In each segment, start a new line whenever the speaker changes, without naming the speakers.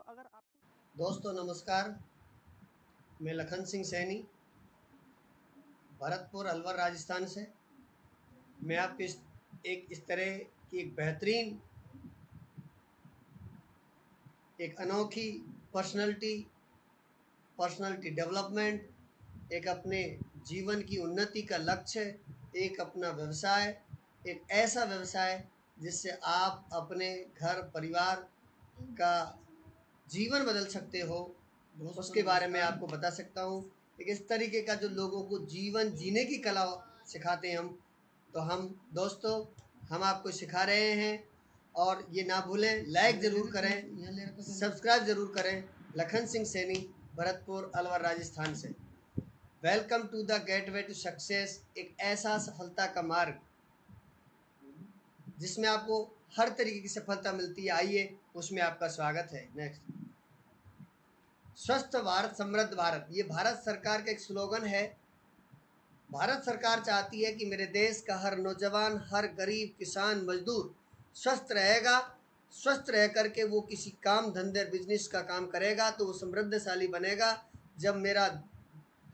अगर आपको
दोस्तों नमस्कार, मैं लखन सिंह सैनी भरतपुर अलवर राजस्थान से। मैं आपको इस तरह की एक बेहतरीन एक अनोखी पर्सनालिटी डेवलपमेंट, एक अपने जीवन की उन्नति का लक्ष्य, एक अपना व्यवसाय, एक ऐसा व्यवसाय जिससे आप अपने घर परिवार का जीवन बदल सकते हो, उसके बारे में आपको बता सकता हूँ। एक इस तरीके का जो लोगों को जीवन जीने की कला सिखाते हैं हम दोस्तों हम आपको सिखा रहे हैं। और ये ना भूलें, लाइक ज़रूर करें, सब्सक्राइब ज़रूर करें। लखन सिंह सैनी, भरतपुर अलवर राजस्थान से। Welcome to the gateway to success, एक ऐसा सफलता का मार्ग जिसमें आपको हर तरीके की सफलता मिलती है। आइए, उसमें आपका स्वागत है। नेक्स्ट, स्वस्थ भारत समृद्ध भारत, ये भारत सरकार का एक स्लोगन है। भारत सरकार चाहती है कि मेरे देश का हर नौजवान, हर गरीब, किसान, मजदूर स्वस्थ रहेगा। स्वस्थ रह करके वो किसी काम धंधे बिजनेस का काम करेगा तो वो समृद्धशाली बनेगा। जब मेरा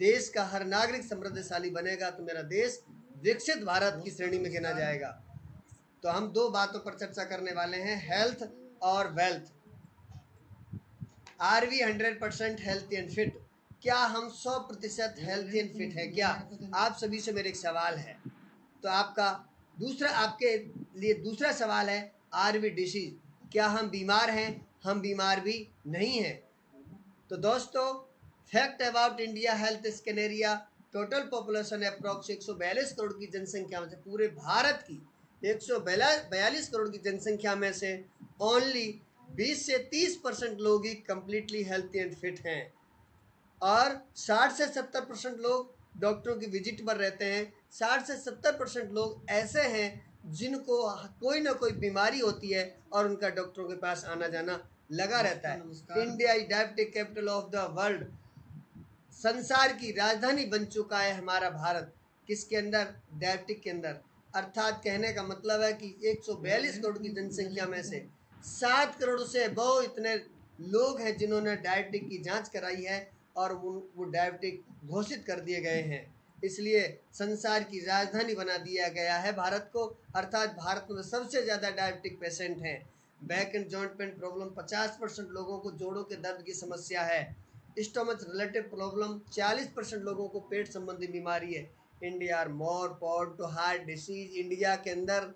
देश का हर नागरिक समृद्धशाली बनेगा तो मेरा देश विकसित भारत की श्रेणी में गिना जाएगा। तो हम दो बातों पर चर्चा करने वाले हैं, हेल्थ और wealth. Are we 100% healthy and fit, क्या हम 100% हेल्थी एंड फिट है? क्या आप सभी से मेरे एक सवाल है। तो आपके लिए दूसरा सवाल है, आर वी डिसीज, क्या हम बीमार हैं? हम बीमार भी नहीं हैं। तो दोस्तों, fact about India health scenario, total population approx 142 crore की जनसंख्या में से, पूरे भारत की 142 करोड़ की जनसंख्या में से ओनली 20 से 30% लोग ही कंप्लीटली हेल्थी एंड फिट हैं। और 60 से 70% लोग डॉक्टरों की विजिट पर रहते हैं। 60 से 70% लोग ऐसे हैं जिनको कोई ना कोई बीमारी होती है और उनका डॉक्टरों के पास आना जाना लगा रहता है। India is diabetic capital of the world, संसार की राजधानी बन चुका है हमारा भारत। किसके अंदर? डायबिटिक के अंदर। अर्थात कहने का मतलब है कि 142 करोड़ की जनसंख्या में से 7 करोड़ से बहु इतने लोग हैं जिन्होंने डायबिटिक की जांच कराई है और वो डायबिटिक घोषित कर दिए गए हैं। इसलिए संसार की राजधानी बना दिया गया है भारत को। अर्थात भारत में सबसे ज़्यादा डायबिटिक पेशेंट हैं। Back and joint pain problem 50% लोगों को जोड़ों के दर्द की समस्या है। स्टोमच रिलेटेड प्रॉब्लम 40% लोगों को पेट संबंधी बीमारी है। India are more prone to heart disease, India के अंदर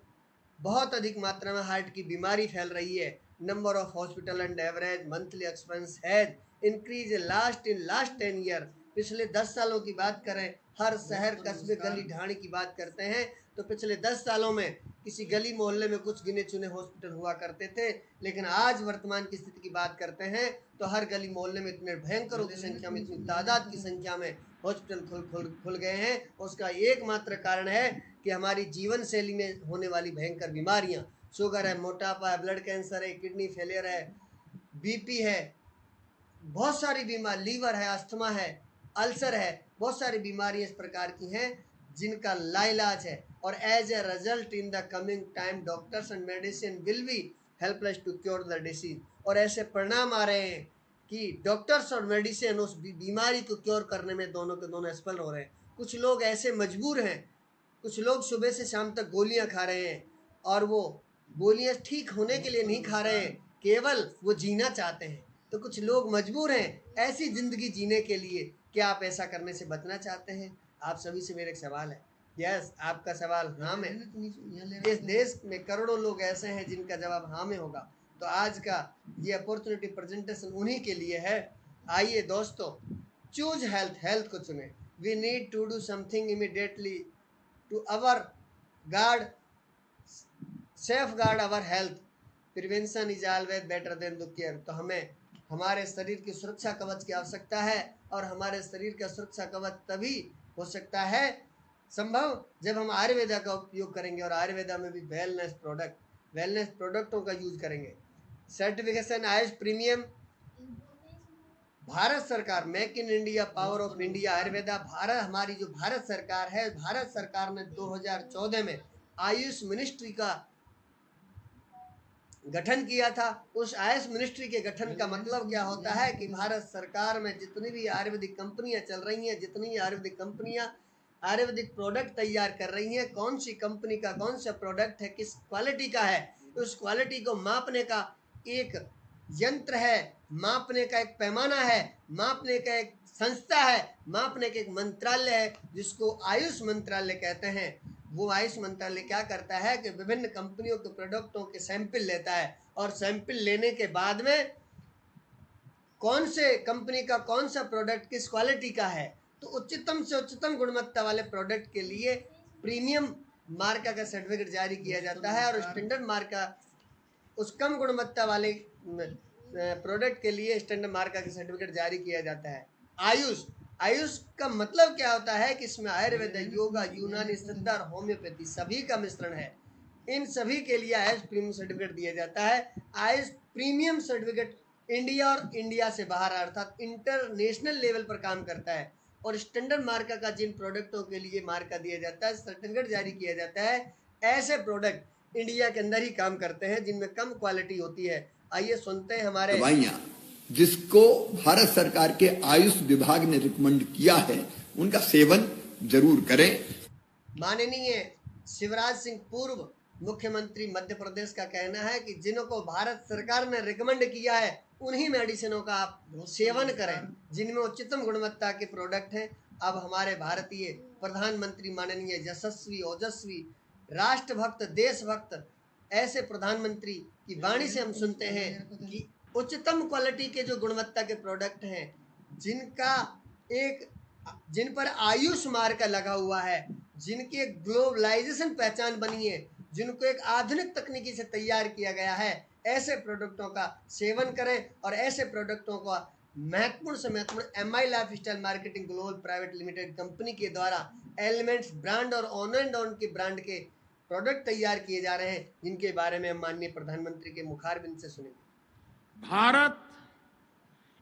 बहुत अधिक मात्रा में हार्ट की बीमारी फैल रही है। Number of hospital and average monthly expense has increase in last 10 year. पिछले 10 सालों की बात करें, हर शहर कस्बे गली ढाणी की बात करते हैं तो पिछले 10 सालों में किसी गली मोहल्ले में कुछ गिने चुने हॉस्पिटल हुआ करते थे, लेकिन आज वर्तमान की स्थिति की बात करते हैं तो हर गली मोहल्ले में इतने भयंकरों की संख्या में, इतनी तादाद की संख्या में हॉस्पिटल खुल गए हैं। उसका एकमात्र कारण है कि हमारी जीवन शैली में होने वाली भयंकर बीमारियां, शुगर है, मोटापा है, ब्लड कैंसर है, किडनी फेलियर है, बीपी है, बहुत सारी बीमारी, लीवर है, अस्थमा है, अल्सर है, बहुत सारी बीमारियां इस प्रकार की हैं जिनका लाइलाज है। और as a result in the coming time doctors and medicine will be helpless to cure the disease. और ऐसे परिणाम आ रहे हैं कि डॉक्टर्स और मेडिसिन उस बीमारी को क्योर करने में दोनों के दोनों असफल हो रहे हैं। कुछ लोग ऐसे मजबूर हैं, कुछ लोग सुबह से शाम तक गोलियां खा रहे हैं और वो गोलियां ठीक होने के लिए नहीं खा रहे हैं, केवल वो जीना चाहते हैं। तो कुछ लोग मजबूर हैं ऐसी जिंदगी जीने के लिए। क्या आप ऐसा करने से बचना चाहते हैं? आप सभी से मेरा एक सवाल है। यस, आपका सवाल हाँ में। इस देश में करोड़ों लोग ऐसे हैं जिनका जवाब हाँ में होगा। तो आज का ये अपॉर्चुनिटी प्रेजेंटेशन उन्हीं के लिए है। आइए दोस्तों, चूज हेल्थ, हेल्थ को चुने। We need to do something immediately to our guard, safeguard our health. Prevention is always better than the care. तो हमें हमारे शरीर की सुरक्षा कवच की आवश्यकता है और हमारे शरीर का सुरक्षा कवच तभी हो सकता है संभव जब हम आयुर्वेदा का उपयोग करेंगे। और आयुर्वेदा में भी वेलनेस प्रोडक्टों का यूज करेंगे। सर्टिफिकेशन आयुष प्रीमियम, भारत सरकार, make in India, power of India, Ayurveda. Bharat, हमारी जो भारत सरकार है, भारत सरकार ने 2014 में आयुष मिनिस्ट्री का गठन किया था। उस आयुष मिनिस्ट्री के गठन का मतलब क्या होता है कि भारत सरकार में जितनी भी आयुर्वेदिक कंपनियां चल रही हैं, जितनी आयुर्वेदिक कंपनियां आयुर्वेदिक प्रोडक्ट तैयार कर रही हैं, कौन सी कंपनी का कौन सा प्रोडक्ट है, किस क्वालिटी का है, उस क्वालिटी को मापने का एक यंत्र है, मापने का एक पैमाना है, मापने का एक संस्था है, मापने का एक मंत्रालय है जिसको आयुष मंत्रालय कहते हैं। वो आयुष मंत्रालय क्या करता है कि विभिन्न कंपनियों के प्रोडक्टों के सैंपल लेता है और सैंपल लेने के बाद में कौन से कंपनी का कौन सा प्रोडक्ट किस क्वालिटी का है, तो उच्चतम से उच्चतम गुणवत्ता वाले प्रोडक्ट के लिए प्रीमियम मार्का का सर्टिफिकेट जारी किया जाता है और स्टैंडर्ड मार्का उस कम गुणवत्ता वाले प्रोडक्ट के लिए स्टैंडर्ड मार्का का सर्टिफिकेट जारी किया जाता है। आयुष आयुष का मतलब क्या होता है कि इसमें आयुर्वेद, योगा, यूनानी, सिद्ध और होम्योपैथी सभी का मिश्रण है। इन सभी के लिए आयुष प्रीमियम सर्टिफिकेट दिया जाता है। आयुष प्रीमियम सर्टिफिकेट इंडिया और इंडिया से बाहर अर्थात इंटरनेशनल लेवल पर काम करता है और स्टैंडर्ड मार्का का जिन प्रोडक्टों के लिए मार्का दिया जाता है, सर्टिफिकेट जारी किया जाता है, ऐसे प्रोडक्ट इंडिया के अंदर ही काम करते हैं जिनमें कम क्वालिटी होती है। आइए सुनते हैं हमारे
दवाइयां जिसको भारत सरकार के आयुष विभाग ने रिकमेंड किया है उनका सेवन जरूर करें।
माननीय शिवराज सिंह पूर्व मुख्यमंत्री मध्य प्रदेश का कहना है कि जिनको भारत सरकार ने रिकमेंड किया है उन्हीं मेडिसिनों का आप सेवन करें जिनमें उच्चतम गुणवत्ता के प्रोडक्ट हैं। अब हमारे भारतीय प्रधानमंत्री माननीय यशस्वी, ओजस्वी, राष्ट्रभक्त, देशभक्त ऐसे प्रधानमंत्री की वाणी से हम सुनते हैं कि उच्चतम क्वालिटी के जो गुणवत्ता के प्रोडक्ट हैं, जिन पर आयुष मार्क लगा हुआ है, जिनकी एक ग्लोबलाइजेशन पहचान बनी है, जिनको एक आधुनिक तकनीकी से तैयार किया गया है, ऐसे प्रोडक्टों का सेवन करें और ऐसे प्रोडक्टों का महत्वपूर्ण से महत्वपूर्ण MI lifestyle marketing global private limited company के द्वारा एलिमेंट्स ब्रांड और ऑन एंड ऑन के ब्रांड के प्रोडक्ट तैयार किए जा रहे हैं, जिनके बारे में हम माननीय प्रधानमंत्री के मुखारबिंद से सुनेंगे।
भारत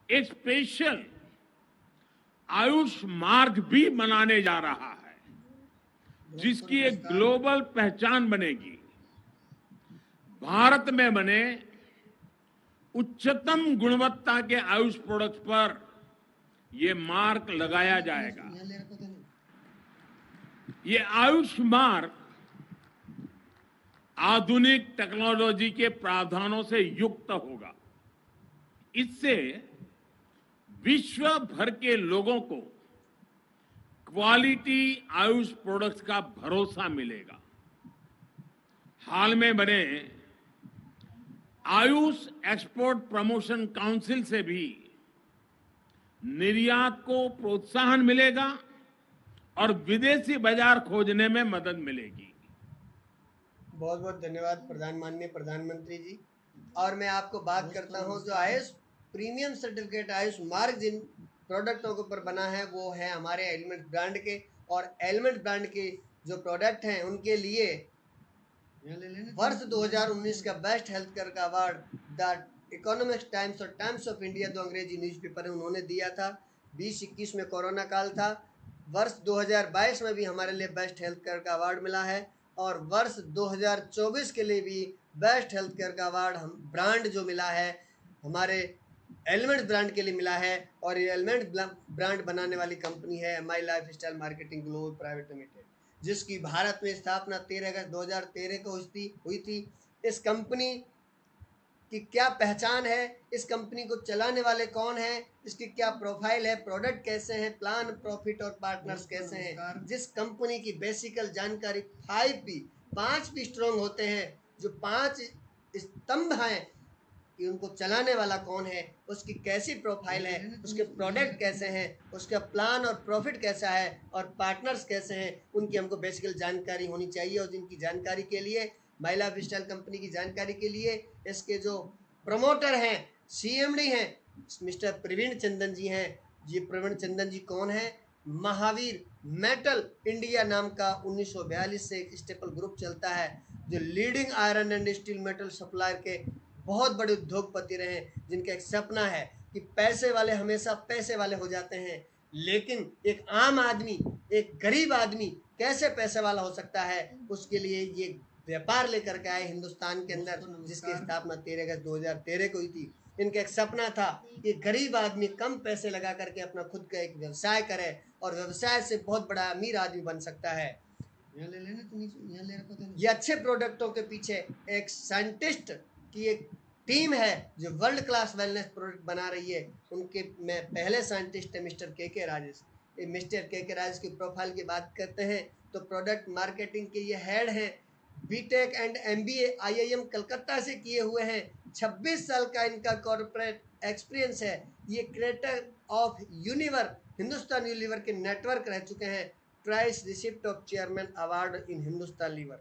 एक स्पेशल आयुष मार्ग भी बनाने जा रहा है जिसकी एक ग्लोबल पहचान बनेगी। भारत में बने उच्चतम गुणवत्ता के आयुष प्रोडक्ट्स पर यह मार्क लगाया जाएगा। ये आयुष मार्क आधुनिक टेक्नोलॉजी के प्रावधानों से युक्त होगा। इससे विश्व भर के लोगों को क्वालिटी आयुष प्रोडक्ट्स का भरोसा मिलेगा। हाल में बने आयुष एक्सपोर्ट प्रमोशन काउंसिल से भी निर्यात को प्रोत्साहन मिलेगा और विदेशी बाजार खोजने में मदद मिलेगी।
बहुत बहुत धन्यवाद माननीय प्रधानमंत्री जी। और मैं आपको बात करता हूं, जो AYUSH premium certificate AYUSH mark जिन प्रोडक्टों के ऊपर बना है वो है हमारे एलिमेंट ब्रांड के, और एलिमेंट ब्रांड के जो प्रोडक्ट हैं उनके लिए वर्ष 2019 का बेस्ट हेल्थ केयर का अवार्ड द इकोनॉमिक्स टाइम्स और टाइम्स ऑफ इंडिया, जो अंग्रेजी न्यूज़पेपर है, उन्होंने दिया था। 2021 में कोरोना काल था। वर्ष 2022 में भी हमारे लिए बेस्ट हेल्थ केयर का अवार्ड मिला है और वर्ष 2024 के लिए भी बेस्ट हेल्थ केयर का अवार्ड हम ब्रांड जो मिला है हमारे एलिमेंट ब्रांड के लिए मिला है। और ये एलिमेंट ब्रांड बनाने वाली कंपनी है MI lifestyle marketing global private limited, जिसकी भारत में स्थापना 13 अगस्त 2013 को हुई थी। इस कंपनी की क्या पहचान है, इस कंपनी को चलाने वाले कौन हैं, इसकी क्या प्रोफाइल है, प्रोडक्ट कैसे हैं, प्लान, प्रॉफिट और पार्टनर्स कैसे हैं। जिस कंपनी की बेसिकल जानकारी 5 P स्ट्रॉन्ग होते हैं, जो 5 स्तंभ हैं कि उनको चलाने वाला कौन है, उसकी कैसी प्रोफाइल है, उसके प्रोडक्ट कैसे हैं, उसका प्लान और प्रॉफिट कैसा है और पार्टनर्स कैसे हैं, उनकी हमको बेसिकल जानकारी होनी चाहिए। और जिनकी जानकारी के लिए माई लाइफस्टाइल कंपनी की जानकारी के लिए इसके जो प्रमोटर हैं, CMD हैं, मिस्टर प्रवीण चंदन जी हैं। ये प्रवीण चंदन जी कौन है? महावीर मेटल इंडिया नाम का 1942 से एक स्टेपल ग्रुप चलता है जो leading iron and steel metal supplier के बहुत बड़े उद्योगपति रहे, जिनका एक सपना है कि पैसे वाले हमेशा पैसे वाले हो जाते हैं, लेकिन एक आम आदमी, एक गरीब आदमी कैसे पैसे वाला हो सकता है, उसके लिए ये व्यापार लेकर के आए हिंदुस्तान के अंदर, जिसकी स्थापना 13 अगस्त 2013 को हुई थी। इनका एक सपना था कि गरीब आदमी कम पैसे लगा करके अपना खुद का एक व्यवसाय करे और व्यवसाय से बहुत बड़ा अमीर आदमी बन सकता है। ये अच्छे प्रोडक्टों के पीछे एक साइंटिस्ट की एक टीम है जो वर्ल्ड क्लास वेलनेस प्रोडक्ट बना रही है। उनके में पहले साइंटिस्ट है मिस्टर के राजेश। मिस्टर के राजेश की प्रोफाइल की बात करते हैं तो प्रोडक्ट मार्केटिंग के ये हेड हैं, B Tech and MBA IIM Calcutta से किए हुए हैं। 26 साल का इनका कॉर्पोरेट एक्सपीरियंस है। ये क्रिएटर ऑफ यूनिवर हिंदुस्तान यूनिलीवर के नेटवर्क रह चुके हैं। Thrice receipt of chairman award in Hindustan Lever,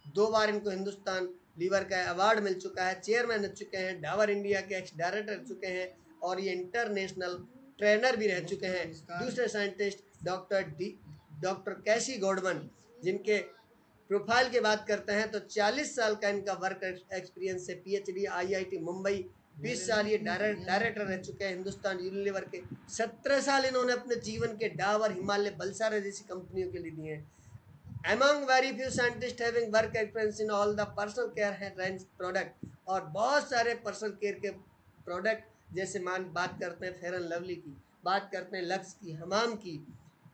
2 बार इनको हिंदुस्तान लीवर का अवार्ड मिल चुका है। चेयरमैन रह चुके हैं, डाबर इंडिया के एक्स डायरेक्टर रह चुके हैं और ये इंटरनेशनल ट्रेनर भी रह चुके हैं। दूसरे साइंटिस्ट डॉक्टर कैसी गॉडमन, जिनके प्रोफाइल की बात करते हैं तो 40 साल का इनका वर्क एक्सपीरियंस है। पीएचडी आईआईटी मुंबई, 20 साल ये डायरेक्टर रह चुके हैं हिंदुस्तान यूनिलीवर के। 17 साल इन्होंने अपने जीवन के डाबर, हिमालय, बलसारा जैसी कंपनियों के लिए दिए हैं। Among very few scientists having work experience in all the personal care range product, और बहुत सारे पर्सनल केयर के प्रोडक्ट जैसे बात करते हैं फेयर एंड लवली की, बात करते हैं लक्स की, हमाम की,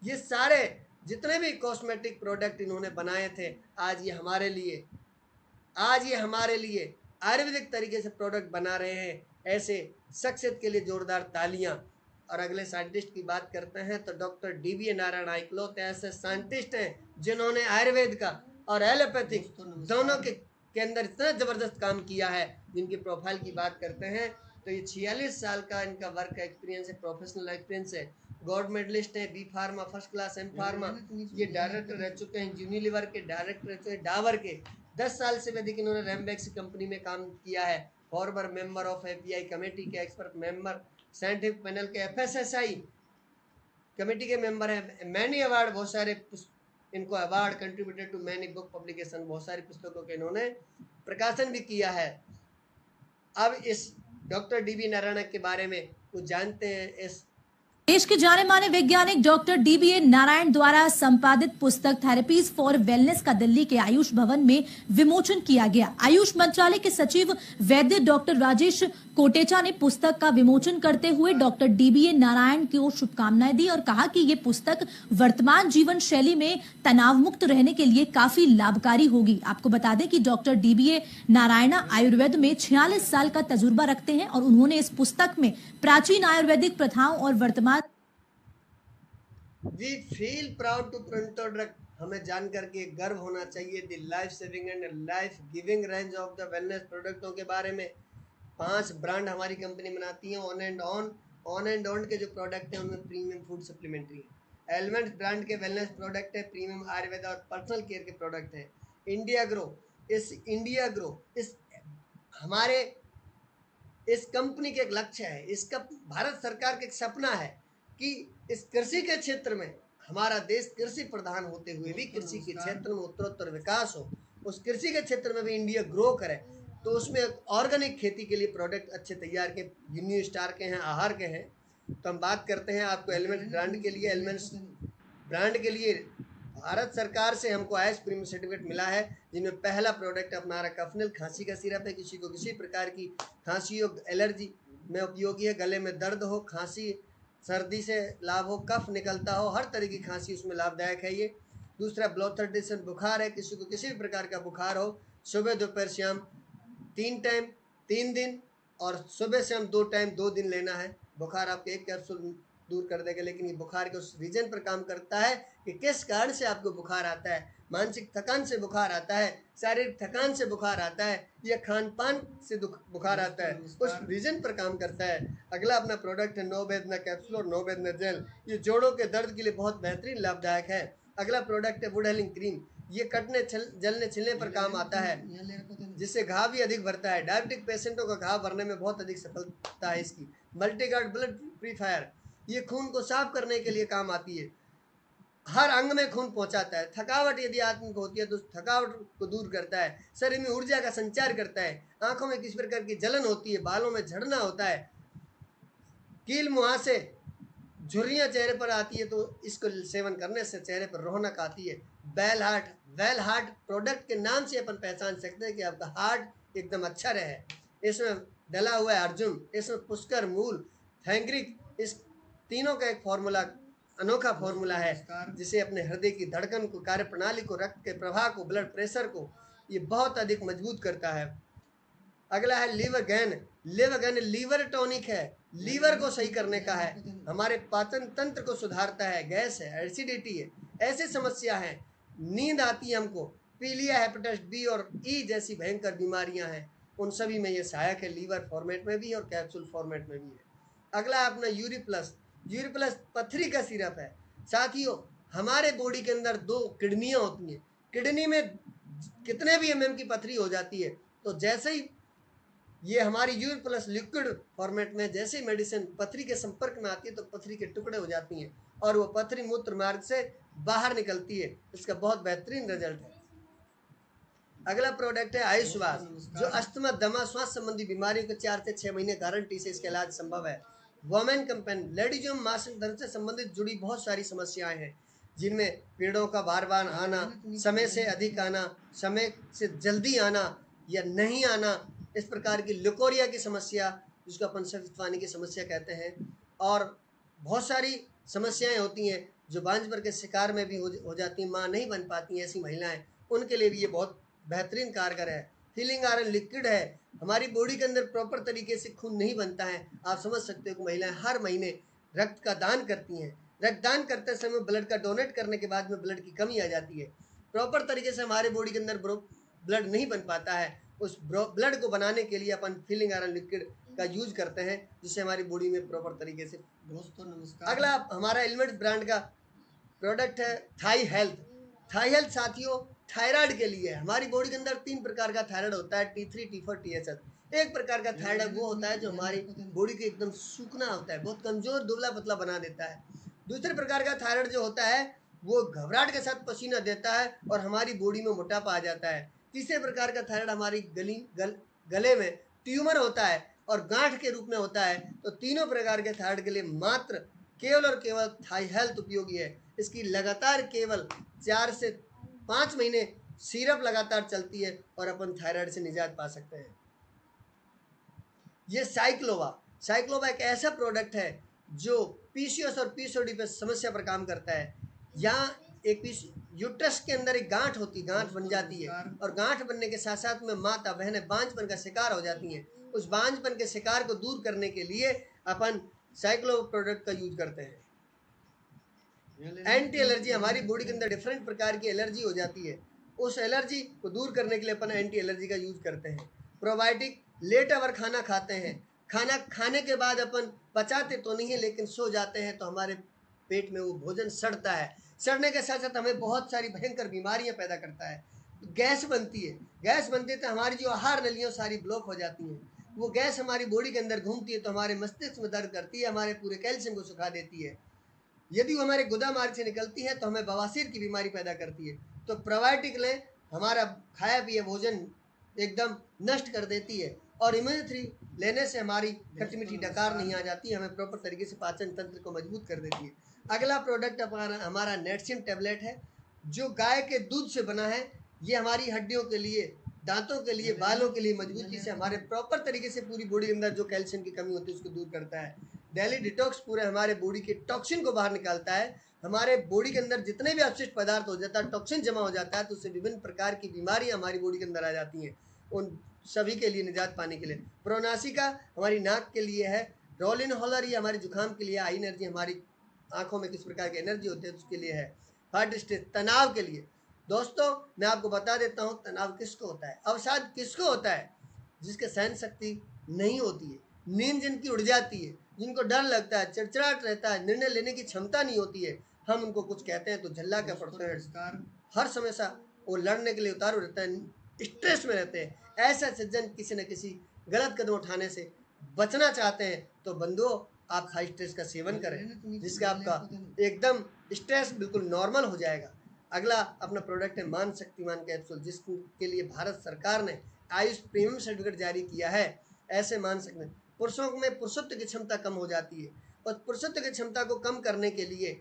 ये सारे जितने भी कॉस्मेटिक प्रोडक्ट इन्होंने बनाए थे आज ये हमारे लिए आयुर्वेदिक तरीके से प्रोडक्ट बना रहे हैं। ऐसे शख्सियत के लिए जोरदार तालियां। और अगले साइंटिस्ट की बात करते हैं तो डॉक्टर डीबी नारायण इकलौते ऐसे साइंटिस्ट हैं जिन्होंने आयुर्वेद का और एलोपैथिक दोनों के अंदर इतना ज़बरदस्त काम किया है। जिनकी प्रोफाइल की बात करते हैं तो ये 46 साल का इनका वर्क एक्सपीरियंस है, प्रोफेशनल एक्सपीरियंस है। गोल्ड मेडलिस्ट है, B pharma first class, M pharma. ये डायरेक्टर रह चुके हैं यूनिलीवर के, डायरेक्टर रह चुके हैं डाबर के। 10 साल से अधिक इन्होंने रैमबैक्स कंपनी में काम किया है। Former member of API committee के, एक्सपर्ट मेंबर साइंटिफिक पैनल के, एफएसएसआई कमेटी के मेंबर हैं। मैनी अवार्ड, बहुत सारे इनको award, contributed to many book publication, बहुत सारी पुस्तकों के इन्होंने प्रकाशन भी किया है। अब इस डॉक्टर डीबी नारायण के बारे में कुछ जानते हैं। इस
देश के जाने माने वैज्ञानिक डॉक्टर डीबीए नारायण द्वारा संपादित पुस्तक थेरेपीज फॉर वेलनेस का दिल्ली के आयुष भवन में विमोचन किया गया। आयुष मंत्रालय के सचिव वैद्य डॉक्टर राजेश कोटेचा ने पुस्तक का विमोचन करते हुए डॉक्टर डीबीए नारायण को शुभकामनाएं दी और कहा कि ये पुस्तक वर्तमान जीवन शैली में तनाव मुक्त रहने के लिए काफी लाभकारी होगी। आपको बता दें कि डॉक्टर डीबीए नारायण आयुर्वेद में 46 साल का तजुर्बा रखते हैं और उन्होंने इस पुस्तक में प्राचीन आयुर्वेदिक प्रथाओं और वर्तमान
we feel proud to product, हमें जानकर के गर्व होना चाहिए the life saving and life giving range of the wellness प्रोडक्टों के बारे में। 5 ब्रांड हमारी कंपनी बनाती है। ऑन एंड ऑन के जो प्रोडक्ट हैं उनमें प्रीमियम फूड सप्लीमेंट्री है। एलिमेंट्स ब्रांड के वेलनेस प्रोडक्ट है, प्रीमियम आयुर्वेद और पर्सनल केयर के प्रोडक्ट है। इंडिया ग्रो इस हमारे इस कंपनी के एक लक्ष्य है, इसका भारत सरकार का एक सपना है कि इस कृषि के क्षेत्र में हमारा देश कृषि प्रधान होते हुए भी कृषि के क्षेत्र में उत्तरोत्तर विकास हो, उस कृषि के क्षेत्र में भी इंडिया ग्रो करे। तो उसमें ऑर्गेनिक खेती के लिए प्रोडक्ट अच्छे तैयार के यूनियन स्टार के हैं, आहार के हैं। तो हम बात करते हैं आपको एलिमेंट्स ब्रांड के लिए भारत सरकार से हमको आईएस प्रीमियम सर्टिफिकेट मिला है, जिनमें पहला प्रोडक्ट अपना कफनिल खांसी का सिरप है। किसी को किसी प्रकार की खांसी हो, एलर्जी में उपयोगी है, गले में दर्द हो, खांसी सर्दी से लाभ हो, कफ निकलता हो, हर तरह की खांसी उसमें लाभदायक है ये। दूसरा ब्लोथर्डिसन, बुखार है, किसी को किसी भी प्रकार का बुखार हो, सुबह दोपहर शाम 3 टाइम 3 दिन और सुबह शाम 2 टाइम 2 दिन लेना है। बुखार आपके 1 कैप्सूल दूर कर देगा, लेकिन ये बुखार के उस रीजन पर काम करता है कि किस कारण से आपको बुखार आता है। मानसिक थकान से बुखार आता है, शारीरिक थकान से बुखार आता है, या खान पान से बुखार आता है, उस रीजन पर काम करता है। अगला अपना प्रोडक्ट है नोवेदना कैप्सूल और नोवेदना जेल। ये जोड़ों के दर्द के लिए बहुत बेहतरीन लाभदायक है। अगला प्रोडक्ट है वुड हेलिंग क्रीम। ये कटने जलने छिलने पर काम आता है, जिससे घाव भी अधिक भरता है। डायबिटिक पेशेंटों का घाव भरने में बहुत अधिक सफलता है इसकी। मल्टीगार्ड ब्लड प्रीफायर, ये खून को साफ करने के लिए काम आती है, हर अंग में खून पहुंचाता है। थकावट यदि आदमी को होती है तो थकावट को दूर करता है, शरीर में ऊर्जा का संचार करता है। आंखों में किसी प्रकार की जलन होती है, बालों में झड़ना होता है, कील मुहासे, झुर्रियाँ चेहरे पर आती है, तो इसको सेवन करने से चेहरे पर रौनक आती है। वेल हार्ट प्रोडक्ट के नाम से अपन पहचान सकते हैं कि आपका हार्ट एकदम अच्छा रहे। इसमें डला हुआ है अर्जुन, इसमें पुष्कर, मूल, फैंग्रिक, इस तीनों का एक फॉर्मूला, अनोखा फॉर्मूला है जिसे अपने हृदय की धड़कन को, कार्य प्रणाली को, रक्त के प्रवाह को, ब्लड प्रेशर को ये बहुत अधिक मजबूत करता है। अगला है लीवर गैन लीवर टॉनिक है, लीवर को सही करने का है, हमारे पाचन तंत्र को सुधारता है, गैस है, एसिडिटी है, ऐसी समस्या है, नींद आती है हमको, पीलिया, हेपेटाइटिस बी और ई जैसी भयंकर बीमारियां हैं, उन सभी में ये सहायक है, लीवर फॉर्मेट में भी और कैप्सूल फॉर्मेट में भी है। अगला है अपना यूरी प्लस पथरी का सिरप है। साथियों, हमारे बॉडी के अंदर 2 किडनियां होती हैं, किडनी में कितने भी एमएम की पथरी हो जाती है, तो जैसे ही ये हमारी यूरिक प्लस लिक्विड फॉर्मेट में जैसे ही मेडिसिन पथरी के संपर्क में आती है तो पथरी के टुकड़े हो जाती हैं और वो पथरी मूत्र मार्ग से बाहर निकलती है। इसका बहुत बेहतरीन रिजल्ट है। अगला प्रोडक्ट है आयुष्वास, जो अस्थमा, दमा, श्वास संबंधी बीमारियों के 4 से 6 महीने गारंटी से इसका इलाज संभव है। वोमेन कंपेन, लेडीजों में मासिक धर्म से संबंधित जुड़ी बहुत सारी समस्याएं हैं, जिनमें पीड़ों का बार बार आना, समय से अधिक आना, समय से जल्दी आना या नहीं आना, इस प्रकार की ल्यूकोरिया की समस्या, जिसको अपन सफेद पानी की समस्या कहते हैं, और बहुत सारी समस्याएं होती हैं जो बांझपन के शिकार में भी हो जाती हैं, माँ नहीं बन पाती हैं ऐसी महिलाएं, उनके लिए भी ये बहुत बेहतरीन कारगर है। हीलिंग आयरन लिक्विड है, हमारी बॉडी के अंदर प्रॉपर तरीके से खून नहीं बनता है, आप समझ सकते हो कि महिलाएं हर महीने रक्त का दान करती हैं, रक्तदान करते समय ब्लड का डोनेट करने के बाद में ब्लड की कमी आ जाती है, प्रॉपर तरीके से हमारे बॉडी के अंदर ब्लड नहीं बन पाता है, उस ब्लड को बनाने के लिए अपन फीलिंग आयरन लिक्विड का यूज करते हैं, जिससे हमारी बॉडी में प्रॉपर तरीके से। दोस्तों नमस्कार। अगला हमारा एलिमेंट्स ब्रांड का प्रोडक्ट है थाई हेल्थ। साथियों, थायराइड के लिए हमारी बॉडी के अंदर 3 प्रकार का थायराइड होता है, T3, T4, TSH। एक प्रकार का थायराइड वो होता है जो हमारी बॉडी को एकदम सूखना होता है, बहुत कमजोर, दुबला पतला बना देता है। दूसरे प्रकार का थायराइड जो होता है वो घबराहट के साथ पसीना देता है और हमारी बॉडी में मोटापा आ जाता है। तीसरे प्रकार का थायराइड हमारी गले में ट्यूमर होता है और गांठ के रूप में होता है। तो तीनों प्रकार के थायराइड के लिए मात्र केवल और केवल थाई हेल्थ उपयोगी है। इसकी लगातार केवल 4 से 5 महीने सिरप लगातार चलती है और अपन थायराइड से निजात पा सकते हैं। ये साइक्लोवा एक ऐसा प्रोडक्ट है जो पीसीओएस और पीसीओडी पे समस्या पर काम करता है। यहाँ एक यूट्रस के अंदर एक गांठ बन जाती है और गांठ बनने के साथ साथ में माता बहनें बांझपन का शिकार हो जाती हैं। उस बांझपन के शिकार को दूर करने के लिए अपन साइक्लोवा प्रोडक्ट का यूज करते हैं। एंटी एलर्जी, हमारी बॉडी के अंदर डिफरेंट प्रकार की एलर्जी हो जाती है, उस एलर्जी को दूर करने के लिए अपन एंटी एलर्जी का यूज करते हैं। प्रोबायोटिक, लेट अवर खाना खाते हैं, खाना खाने के बाद अपन पचाते तो नहीं है लेकिन सो जाते हैं तो हमारे पेट में वो भोजन सड़ता है, सड़ने के साथ साथ हमें बहुत सारी भयंकर बीमारियां पैदा करता है। गैस बनती है तो हमारी जो आहार नलियाँ सारी ब्लॉक हो जाती हैं, वो गैस हमारी बॉडी के अंदर घूमती है तो हमारे मस्तिष्क में दर्द करती है, हमारे पूरे कैल्शियम को सुखा देती है। यदि वो हमारे गुदा मार्ग से निकलती है तो हमें बवासीर की बीमारी पैदा करती है। तो प्रोबायोटिक लें, हमारा खाया पिया भोजन एकदम नष्ट कर देती है और इम्यूनिटी लेने से हमारी खट्टी मीठी डकार नहीं आ जाती, हमें प्रॉपर तरीके से पाचन तंत्र को मजबूत कर देती है। अगला प्रोडक्ट हमारा नेटसिम टैबलेट है, जो गाय के दूध से बना है। ये हमारी हड्डियों के लिए, दांतों के लिए, बालों के लिए मजबूती से हमारे प्रॉपर तरीके से पूरी बॉडी के अंदर जो कैल्शियम की कमी होती है उसको दूर करता है। डेली डिटॉक्स पूरे हमारे बॉडी के टॉक्सिन को बाहर निकालता है। हमारे बॉडी के अंदर जितने भी अपशिष्ट पदार्थ हो जाता है, टॉक्सिन जमा हो जाता है तो उससे विभिन्न प्रकार की बीमारियां हमारी बॉडी के अंदर आ जाती हैं। उन सभी के लिए निजात पाने के लिए प्रोनासिका हमारी नाक के लिए है, रोलिन हॉलर ये हमारी जुकाम के लिए, आई एनर्जी हमारी आंखों में किस प्रकार की एनर्जी होती है उसके लिए है, हार्ट स्ट्रेस तनाव के लिए। दोस्तों मैं आपको बता देता हूँ तनाव किसको होता है, अवसाद किसको होता है, जिसके सहन शक्ति नहीं होती है, नींद जिनकी उड़ जाती है, जिनको डर लगता है, चिड़चिड़ाहट रहता है, निर्णय लेने की क्षमता नहीं होती है, हम उनको कुछ कहते हैं तो झल्ला के पड़ते हैं, हर समय सा वो लड़ने के लिए उतारू रहता है, स्ट्रेस में रहते हैं। ऐसा सज्जन किसी न किसी गलत कदम उठाने से बचना चाहते हैं तो बंधुओं आप हाई स्ट्रेस का सेवन करें, जिससे आपका एकदम स्ट्रेस बिल्कुल नॉर्मल हो जाएगा। अगला अपना प्रोडक्ट है मान शक्तिमान कैप्सूल, जिसके लिए भारत सरकार ने आयुष प्रीमियम सर्टिफिकेट जारी किया है। ऐसे मान सकते पुरुषों में पुरुषत्व की क्षमता कम हो जाती है और पुरुषत्व की क्षमता को कम करने के लिए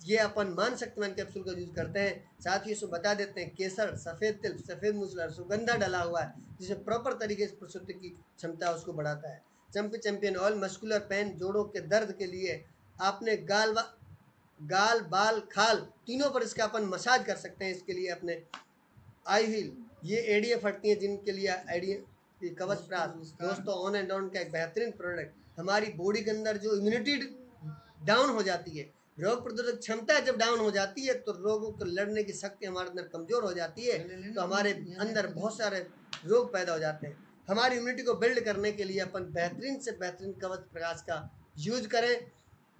ये अपन मान शक्तिमान कैप्सूल का यूज करते हैं। साथ ही इसमें बता देते हैं केसर, सफ़ेद तिल, सफ़ेद मूसला, सुगंधा डला हुआ है, जिसे प्रॉपर तरीके से प्रसूति की क्षमता उसको बढ़ाता है। चैंपियन ऑयल मस्कुलर पेन, जोड़ों के दर्द के लिए आपने गाल, बाल, खाल तीनों पर इसका अपन मसाज कर सकते हैं। इसके लिए अपने आई व्हील, ये एड़ियाँ फटती हैं जिनके लिए आइडिया कवच प्रास दोस्तों ऑन एंड ऑन का एक बेहतरीन प्रोडक्ट। हमारी बॉडी के अंदर जो इम्यूनिटी डाउन हो जाती है, रोग प्रतिरोधक क्षमता जब डाउन हो जाती है तो रोगों को लड़ने की शक्ति हमारे अंदर कमजोर हो जाती है, तो हमारे अंदर बहुत सारे रोग पैदा हो जाते हैं। हमारी इम्यूनिटी को बिल्ड करने के लिए अपन बेहतरीन से बेहतरीन कवच प्रकाश का यूज करें,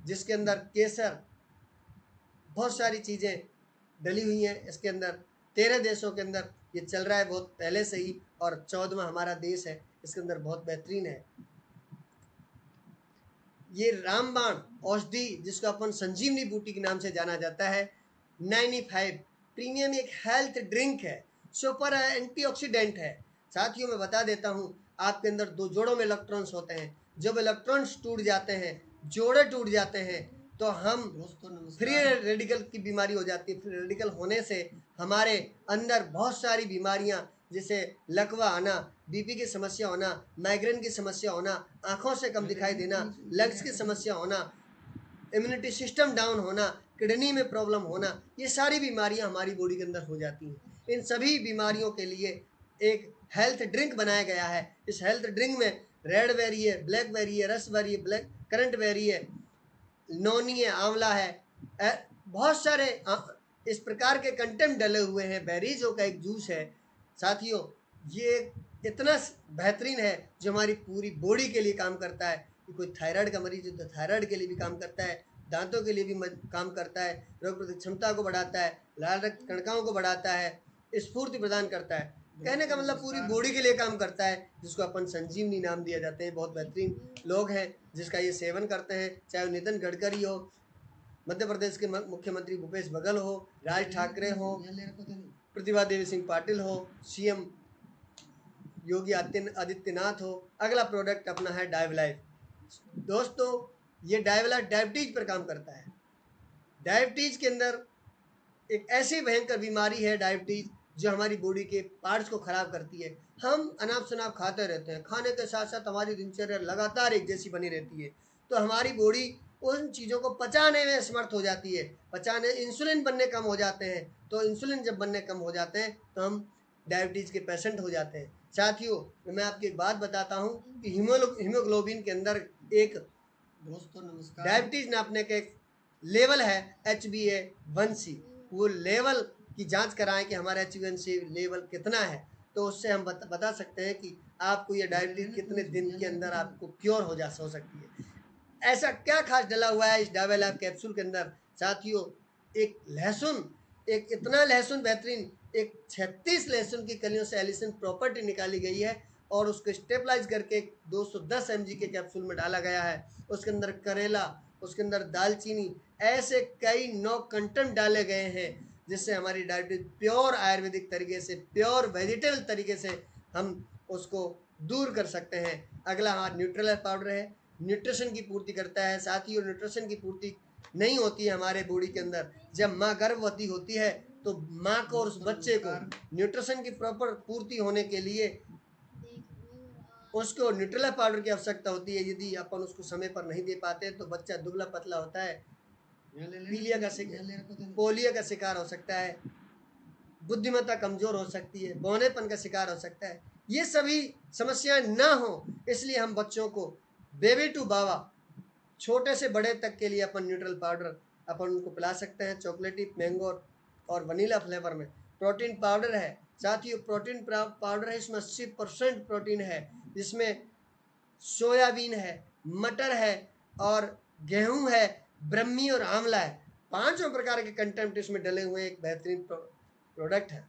जिसके अंदर केसर, बहुत सारी चीज़ें डली हुई हैं। इसके अंदर 13 देशों के अंदर ये चल रहा है बहुत पहले से ही, और 14वां हमारा देश है, इसके अंदर बहुत बेहतरीन है। ये रामबाण औषधि, जिसको अपन संजीवनी बूटी के नाम से जाना जाता है, 95 प्रीमियम एक हेल्थ ड्रिंक है, सुपर एंटीऑक्सीडेंट है। साथियों मैं बता देता हूँ, आपके अंदर 2 जोड़ों में इलेक्ट्रॉन्स होते हैं। जब इलेक्ट्रॉन्स टूट जाते हैं, जोड़े टूट जाते हैं, तो हम फ्री रेडिकल की बीमारी हो जाती है। फ्री रेडिकल होने से हमारे अंदर बहुत सारी बीमारियां, जैसे लकवा आना, बीपी की समस्या होना, माइग्रेन की समस्या होना, आंखों से कम दिखाई देना, लंग्स की समस्या होना, इम्यूनिटी सिस्टम डाउन होना, किडनी में प्रॉब्लम होना, ये सारी बीमारियां हमारी बॉडी के अंदर हो जाती हैं। इन सभी बीमारियों के लिए एक हेल्थ ड्रिंक बनाया गया है। इस हेल्थ ड्रिंक में रेड बेरी है, ब्लैक बेरी है, रसबेरी है, ब्लैक करंट बेरी है, नौनी है, आंवला है, बहुत सारे इस प्रकार के कंटेंट डले हुए हैं। बेरीजों का एक जूस है। साथियों ये इतना बेहतरीन है जो हमारी पूरी बॉडी के लिए काम करता है। कि कोई थायराइड का मरीज है तो थायराइड के लिए भी काम करता है, दांतों के लिए भी काम करता है, रोग प्रतिरोधक क्षमता को बढ़ाता है, लाल रक्त कणिकाओं को बढ़ाता है, स्फूर्ति प्रदान करता है। कहने का मतलब पूरी बॉडी के लिए काम करता है, जिसको अपन संजीवनी नाम दिया जाते हैं। बहुत बेहतरीन लोग हैं जिसका ये सेवन करते हैं, चाहे वो नितिन गडकरी हो, मध्य प्रदेश के मुख्यमंत्री भूपेश बघेल हो, राज ठाकरे हो, प्रतिभा देवी सिंह पाटिल हो, सीएम योगी आदित्यनाथ हो। अगला प्रोडक्ट अपना है डायवलाइफ। दोस्तों ये डायवलाइफ डायबिटीज पर काम करता है। डायबिटीज के अंदर एक ऐसी भयंकर बीमारी है डायबिटीज, जो हमारी बॉडी के पार्ट्स को खराब करती है। हम अनाप शनाप खाते रहते हैं, खाने के साथ साथ हमारी दिनचर्या लगातार एक जैसी बनी रहती है, तो हमारी बॉडी उन चीज़ों को पचाने में असमर्थ हो जाती है। इंसुलिन बनने कम हो जाते हैं, तो इंसुलिन जब बनने कम हो जाते हैं तो हम डायबिटीज़ के पेशेंट हो जाते हैं। साथियों मैं आपको एक बात बताता हूँ कि हीमोग्लोबिन के अंदर एक डायबिटीज़ नापने का एक लेवल है HbA1c। वो लेवल की जांच कराएं कि हमारा HbA1c लेवल कितना है, तो उससे हम बता सकते हैं कि आपको ये डायबिटीज़ कितने दिन के अंदर आपको क्योर हो सकती है। ऐसा क्या खास डला हुआ है इस डायवलाइफ कैप्सूल के अंदर? साथियों एक लहसुन, एक इतना लहसुन बेहतरीन, एक 36 लहसुन की कलियों से एलिसन प्रॉपर्टी निकाली गई है और उसको स्टेबलाइज करके 210 mg के कैप्सूल में डाला गया है। उसके अंदर करेला, उसके अंदर दालचीनी, ऐसे कई 9 कंटेंट डाले गए हैं, जिससे हमारी डायबिटीज प्योर आयुर्वेदिक तरीके से, प्योर वेजिटेबल तरीके से हम उसको दूर कर सकते हैं। अगला हमारा न्यूट्रलाइज पाउडर है, न्यूट्रिशन की पूर्ति करता है। साथ ही न्यूट्रिशन की पूर्ति नहीं होती है हमारे बॉडी के अंदर, जब माँ गर्भवती होती है तो माँ को और उस बच्चे को न्यूट्रिशन की प्रॉपर पूर्ति होने के लिए उसको न्यूट्रेला पाउडर की आवश्यकता होती है। यदि अपन उसको समय पर नहीं दे पाते तो बच्चा दुबला पतला होता है, पोलियो का शिकार हो सकता है, बुद्धिमत्ता कमजोर हो सकती है, बौनेपन का शिकार हो सकता है। ये सभी समस्याएं ना हो, इसलिए हम बच्चों को बेबी टू बाबा, छोटे से बड़े तक के लिए अपन न्यूट्रल पाउडर अपन उनको पिला सकते हैं। चॉकलेटी, मैंगो और वनीला फ्लेवर में प्रोटीन पाउडर है। साथ ही प्रोटीन पाउडर है, इसमें 80% प्रोटीन है, जिसमें सोयाबीन है, मटर है और गेहूं है, ब्रह्मी और आंवला है। 5 प्रकार के कंटेंट इसमें डले हुए एक बेहतरीन प्रोडक्ट है।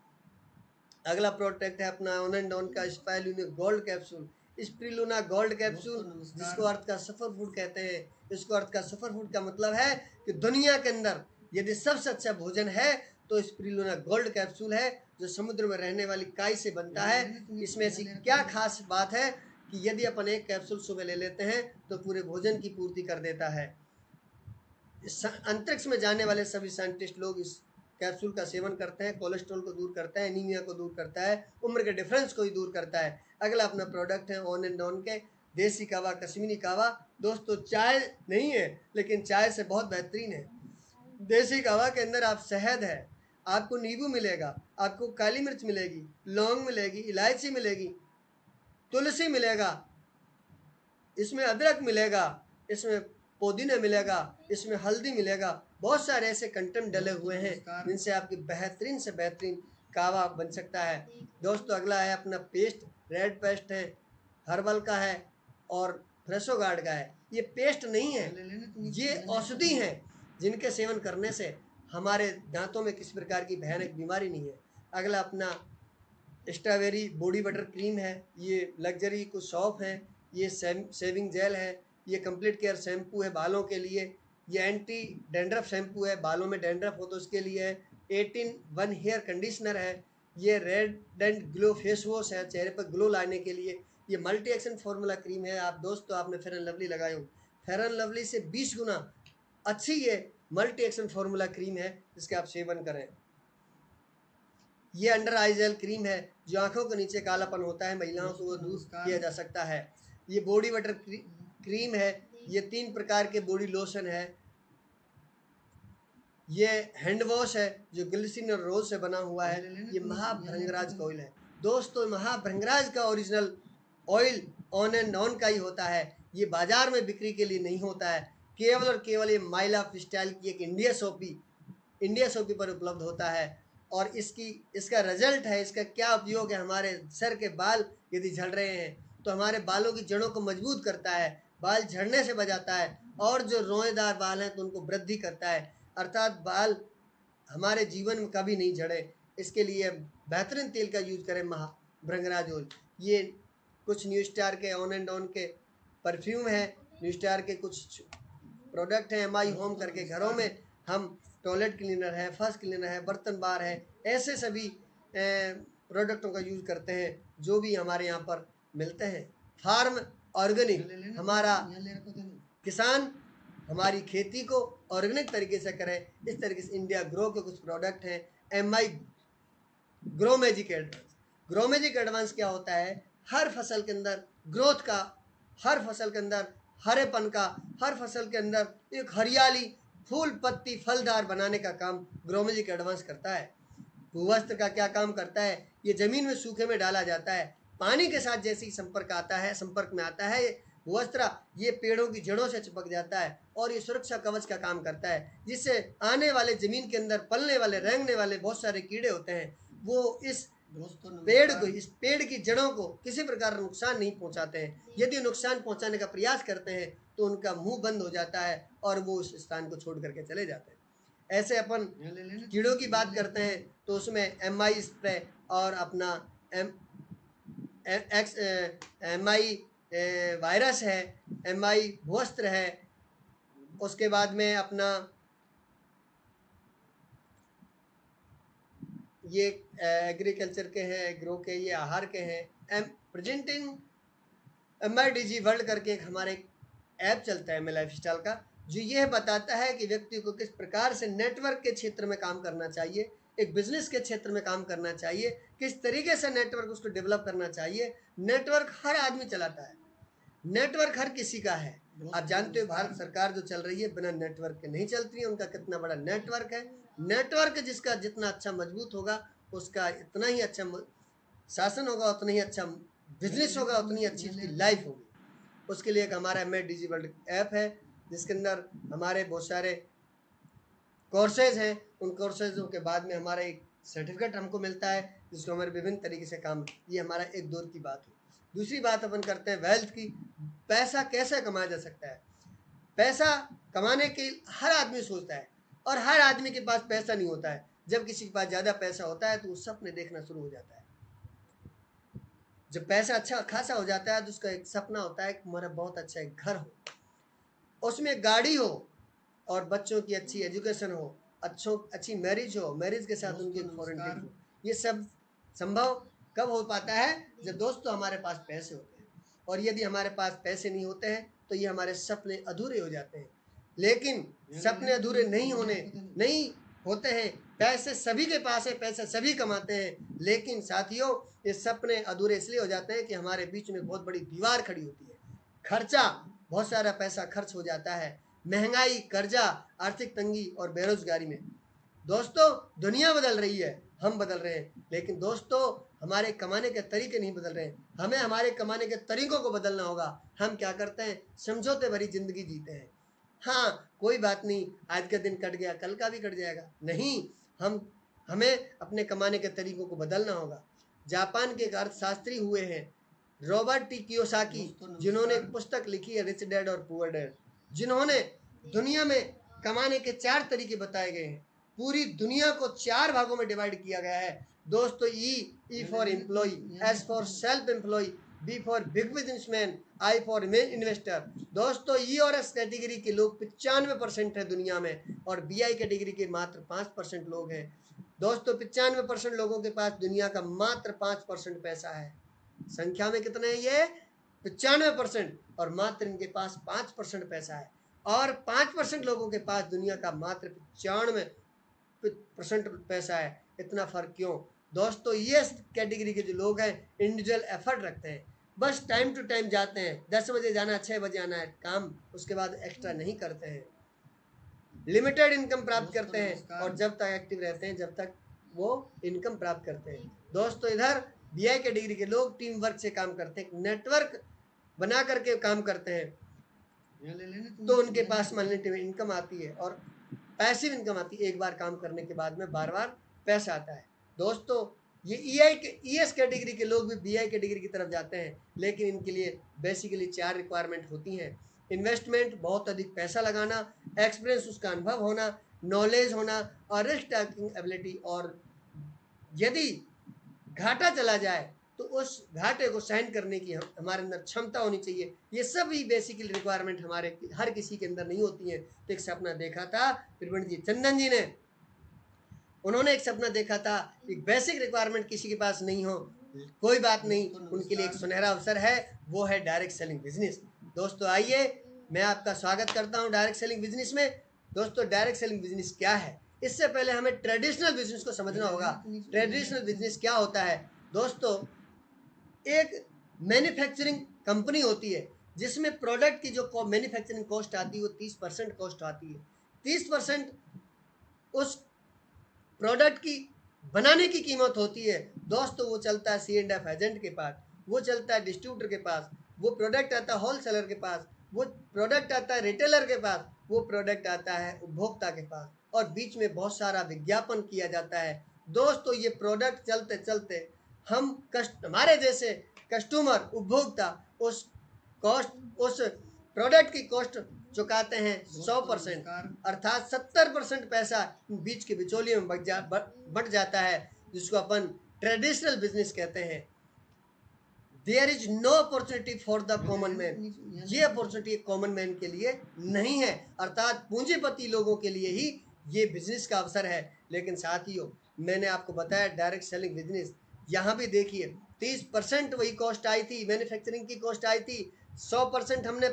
अगला प्रोडक्ट है अपना ऑन एंड ऑन का spirulina gold capsule. Spirulina gold capsule, जिसको अर्थ का सफर फूड कहते हैं। इसको अर्थ का सफर फूड का मतलब है कि दुनिया के अंदर यदि सबसे अच्छा भोजन है तो स्पिरुलिना गोल्ड कैप्सूल है, जो समुद्र में रहने वाली काई से बनता है। इसमें ऐसी क्या खास बात है कि यदि अपन एक कैप्सूल सुबह ले लेते हैं तो पूरे भोजन की पूर्ति कर देता है। अंतरिक्ष में जाने वाले सभी साइंटिस्ट लोग इस कैप्सूल का सेवन करते हैं। कोलेस्ट्रॉल को दूर करता है, एनीमिया को दूर करता है, उम्र के डिफरेंस को ही दूर करता है। अगला अपना प्रोडक्ट है ऑन एंड ऑन के देसी कावा, कश्मीरी कावा। दोस्तों चाय नहीं है, लेकिन चाय से बहुत बेहतरीन है। देसी कावा के अंदर आप शहद है, आपको नींबू मिलेगा, आपको काली मिर्च मिलेगी, लौंग मिलेगी, इलायची मिलेगी, तुलसी मिलेगा, इसमें अदरक मिलेगा, इसमें पुदीना मिलेगा, इसमें हल्दी मिलेगा। बहुत सारे ऐसे कंटेंट डले हुए हैं जिनसे आपकी बेहतरीन से बेहतरीन कावा बन सकता है। दोस्तों अगला है अपना पेस्ट। रेड पेस्ट है, हर्बल का है और फ्रेशो गार्ड का है। ये पेस्ट नहीं है, ये औषधि है जिनके सेवन करने से हमारे दांतों में किसी प्रकार की भयानक बीमारी नहीं है। अगला अपना स्ट्रॉबेरी बॉडी बटर क्रीम है। ये लग्जरी कुछ सॉफ है, ये शेविंग जेल है, ये कंप्लीट केयर शैम्पू है बालों के लिए, ये एंटी डैंड्रफ शैम्पू है, बालों में डैंड्रफ हो तो उसके लिए है। 18 हेयर कंडीशनर है, ये red and glow face wash है, चेहरे पर ग्लो लाने के लिए। ये मल्टी एक्शन फार्मूला क्रीम है। आप दोस्तों आपने फेयर एंड लवली लगाए हो, फेयर एंड लवली से 20 गुना अच्छी ये मल्टी एक्शन फार्मूला क्रीम है जिसके आप सेवन करें। ये अंडर आई जेल क्रीम है, जो आंखों के नीचे कालापन होता है महिलाओं को वो दूर किया जा सकता है। ये बॉडी बटर क्रीम है, ये 3 प्रकार के बॉडी लोशन है। ये हैंड वॉश है जो ग्लिसरीन और रोज से बना हुआ है। ये महाभृंगराज का ऑयल है। दोस्तों महाभृंगराज का original oil on and on का ही होता है, ये बाजार में बिक्री के लिए नहीं होता है। केवल और केवल ये माइल ऑफ स्टाइल की एक इंडिया शॉपी पर उपलब्ध होता है। और इसका रिजल्ट है, इसका क्या उपयोग है। हमारे सर के बाल यदि झड़ रहे हैं तो हमारे बालों की जड़ों को मजबूत करता है, बाल झड़ने से बचाता है, और जो रोएदार बाल हैं तो उनको वृद्धि करता है, अर्थात बाल हमारे जीवन में कभी नहीं झड़े। इसके लिए बेहतरीन तेल का यूज करें, महाभृंगराज ऑयल। ये कुछ न्यू स्टार के ऑन एंड ऑन के परफ्यूम है, न्यू स्टार के कुछ प्रोडक्ट हैं। एमआई होम करके घरों में हम टॉयलेट क्लीनर है, फर्श क्लीनर है, बर्तन बार है, ऐसे सभी प्रोडक्टों का यूज़ करते हैं जो भी हमारे यहाँ पर मिलते हैं। फार्म ऑर्गेनिक, हमारा किसान हमारी खेती को ऑर्गेनिक तरीके से करे, इस तरीके से इंडिया ग्रो के कुछ प्रोडक्ट हैं। MI grow magic advance. Grow magic advance क्या होता है? हर फसल के अंदर ग्रोथ का, हर फसल के अंदर हरेपन का, हर फसल के अंदर एक हरियाली, फूल पत्ती फलदार बनाने का काम ग्रो मैजिक एडवांस करता है। भूवस्त्र का क्या काम करता है? ये जमीन में सूखे में डाला जाता है, पानी के साथ जैसे ही संपर्क में आता है भूवस्त्र, ये पेड़ों की जड़ों से चिपक जाता है और ये सुरक्षा कवच का काम करता है, जिससे आने वाले जमीन के अंदर पलने वाले, रेंगने वाले बहुत सारे कीड़े होते हैं, वो इस पेड़ की जड़ों को किसी प्रकार नुकसान नहीं पहुंचाते हैं। यदि नुकसान पहुंचाने का प्रयास करते हैं तो उनका मुंह बंद हो जाता है और वो उस स्थान को छोड़ करके चले जाते हैं। ऐसे अपन कीड़ों की बात करते हैं तो उसमें एमआई स्प्रे और अपना एमआई वायरस है, एमआई भूवस्त्र है, उसके बाद में अपना ये एग्रीकल्चर के हैं, एग्रो के, ये आहार के हैं। प्रेजेंटिंग MIDG वर्ल्ड करके एक हमारे ऐप चलता है लाइफ स्टाइल का, जो यह बताता है कि व्यक्ति को किस प्रकार से नेटवर्क के क्षेत्र में काम करना चाहिए, एक बिजनेस के क्षेत्र में काम करना चाहिए, किस तरीके से नेटवर्क उसको डेवलप करना चाहिए। नेटवर्क हर आदमी चलाता है, नेटवर्क हर किसी का है। आप जानते हो भारत सरकार जो चल रही है बिना नेटवर्क के नहीं चलती है। उनका कितना बड़ा नेटवर्क है। नेटवर्क जिसका जितना अच्छा मजबूत होगा उसका इतना ही अच्छा शासन होगा, उतना ही अच्छा बिजनेस होगा, उतनी अच्छी उसकी लाइफ होगी। उसके लिए एक हमारा MIDG वर्ल्ड ऐप है जिसके अंदर हमारे बहुत सारे कोर्सेज हैं। उन कोर्सेजों के बाद में हमारा एक सर्टिफिकेट हमको मिलता है जिसको हमारे विभिन्न तरीके से काम, ये हमारा एक दौर की बात है। दूसरी बात अपन करते हैं वेल्थ की। पैसा कैसे कमाया जा सकता है? पैसा कमाने के हर आदमी सोचता है और हर आदमी के पास पैसा नहीं होता है। जब किसी के पास ज़्यादा पैसा होता है तो वो सपने देखना शुरू हो जाता है। जब पैसा अच्छा खासा हो जाता है तो उसका एक सपना होता है कि हमारा बहुत अच्छा एक घर हो, उसमें गाड़ी हो और बच्चों की अच्छी एजुकेशन हो, अच्छी मैरिज हो, मैरिज के साथ उनकी फॉरेन ट्रिप हो। ये सब संभव कब हो पाता है? जब दोस्तों हमारे पास पैसे होते हैं। और यदि हमारे पास पैसे नहीं होते हैं तो ये हमारे सपने अधूरे हो जाते हैं। लेकिन सपने अधूरे नहीं होते हैं। पैसे सभी के पास है, पैसे सभी कमाते हैं, लेकिन साथियों ये सपने अधूरे इसलिए हो जाते हैं कि हमारे बीच में बहुत बड़ी दीवार खड़ी होती है। खर्चा, बहुत सारा पैसा खर्च हो जाता है, महंगाई, कर्जा, आर्थिक तंगी और बेरोजगारी में। दोस्तों दुनिया बदल रही है, हम बदल रहे हैं, लेकिन दोस्तों हमारे कमाने के तरीके नहीं बदल रहे हैं। हमें हमारे कमाने के तरीकों को बदलना होगा। हम क्या करते हैं, समझौते भरी जिंदगी जीते हैं। हाँ कोई बात नहीं, आज का दिन कट गया, कल का भी कट जाएगा। नहीं, हमें अपने कमाने के तरीकों को बदलना होगा। जापान के एक अर्थशास्त्री हुए हैं रॉबर्ट टी कियोसाकी, जिन्होंने एक पुस्तक लिखी है रिच डैड और पुअर डैड, जिन्होंने दुनिया में कमाने के 4 तरीके बताए गए हैं। पूरी दुनिया को 4 भागों में डिवाइड किया गया है। दोस्तों E for employ, S for self employ, B for big businessman, I for investor. दोस्तों ई और एस कैटेगरी के लोग 95% है दुनिया में, और बी आई कैटेगरी के मात्र 5% लोग हैं। दोस्तों 95% लोगों के पास दुनिया का मात्र 5% पैसा है। संख्या में कितने हैं ये? 95%, और मात्र इनके पास 5% पैसा है, और 5% लोगों के पास दुनिया का मात्र 95% पैसा है। इतना फर्क क्यों? दोस्तों ये कैटेगरी के जो लोग हैं इंडिविजुअल एफर्ट रखते हैं, बस टाइम टू टाइम जाते हैं, 10 बजे जाना, 6 बजे आना है काम, उसके बाद एक्स्ट्रा नहीं करते हैं, लिमिटेड इनकम प्राप्त करते हैं, और जब तक एक्टिव रहते हैं जब तक वो इनकम प्राप्त करते हैं। दोस्तों इधर बीआई कैटेगरी के लोग टीम वर्क से काम करते हैं, नेटवर्क बना करके काम करते हैं, तो उनके पास मल्टीपल इनकम आती है और पैसिव इनकम आती है। एक बार काम करने के बाद में बार बार पैसा आता है। दोस्तों ये ईएस कैटेगरी के लोग भी बीआई कैटेगरी की तरफ जाते हैं, लेकिन इनके लिए बेसिकली 4 रिक्वायरमेंट होती हैं। इन्वेस्टमेंट, बहुत अधिक पैसा लगाना, एक्सपीरियंस, उसका अनुभव होना, नॉलेज होना, और रिस्क टेकिंग एबिलिटी, और यदि घाटा चला जाए तो उस घाटे को सहन करने की हमारे अंदर क्षमता होनी चाहिए। ये सभी बेसिकली रिक्वायरमेंट हमारे हर किसी के अंदर नहीं होती हैं। तो एक सपना देखा था त्रिवेणी जी चंदन जी ने, उन्होंने एक सपना देखा था, एक बेसिक रिक्वायरमेंट किसी के पास नहीं हो, कोई बात नहीं, उनके लिए एक सुनहरा अवसर है, वो है डायरेक्ट सेलिंग बिजनेस। दोस्तों आइए, मैं आपका स्वागत करता हूं डायरेक्ट सेलिंग बिजनेस में। दोस्तों डायरेक्ट सेलिंग बिजनेस क्या है, इससे पहले हमें ट्रेडिशनल बिजनेस को समझना होगा। ट्रेडिशनल बिजनेस क्या होता है? दोस्तों एक मैन्युफैक्चरिंग कंपनी होती है जिसमें प्रोडक्ट की जो मैन्युफैक्चरिंग कॉस्ट आती है वो 30% कॉस्ट आती है। 30% उस प्रोडक्ट की बनाने की कीमत होती है। दोस्तों वो चलता है C&F एजेंट के पास, वो चलता है डिस्ट्रीब्यूटर के पास, वो प्रोडक्ट आता है होलसेलर के पास, वो प्रोडक्ट आता है रिटेलर के पास, वो प्रोडक्ट आता है उपभोक्ता के पास, और बीच में बहुत सारा विज्ञापन किया जाता है। दोस्तों ये प्रोडक्ट चलते चलते हम हमारे जैसे कस्टमर, उपभोक्ता उस प्रोडक्ट की कॉस्ट चुकाते हैं 100%, अर्थात 70% पैसा बीच के बिचौलियों में बढ़ जाता है, जिसको अपन ट्रेडिशनल बिजनेस कहते हैं। There is no opportunity for the common man, ये अपॉर्चुनिटी कॉमन मैन के लिए नहीं है, अर्थात पूंजीपति लोगों के लिए ही ये बिजनेस का अवसर है। लेकिन साथियों मैंने आपको बताया डायरेक्ट सेलिंग बिजनेस, यहाँ भी देखिए 30% वही कॉस्ट आई थी, मैन्युफैक्चरिंग की कॉस्ट आई थी, 100% हमने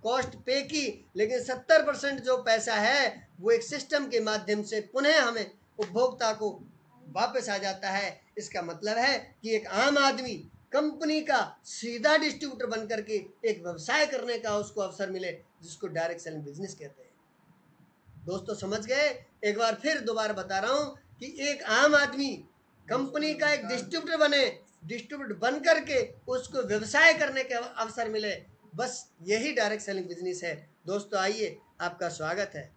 कॉस्ट पे की, लेकिन 70% जो पैसा है वो एक सिस्टम के माध्यम से पुनः हमें उपभोक्ता को वापस आ जाता है। इसका मतलब है कि एक आम आदमी कंपनी का सीधा डिस्ट्रीब्यूटर बन करके एक व्यवसाय करने का उसको अवसर मिले, जिसको डायरेक्ट सेलिंग बिजनेस कहते हैं। दोस्तों समझ गए? एक बार फिर दोबारा बता रहा हूं कि एक आम आदमी कंपनी का एक डिस्ट्रीब्यूटर बन करके उसको व्यवसाय करने का अवसर मिले, बस यही डायरेक्ट सेलिंग बिजनेस है। दोस्तों आइए, आपका स्वागत है।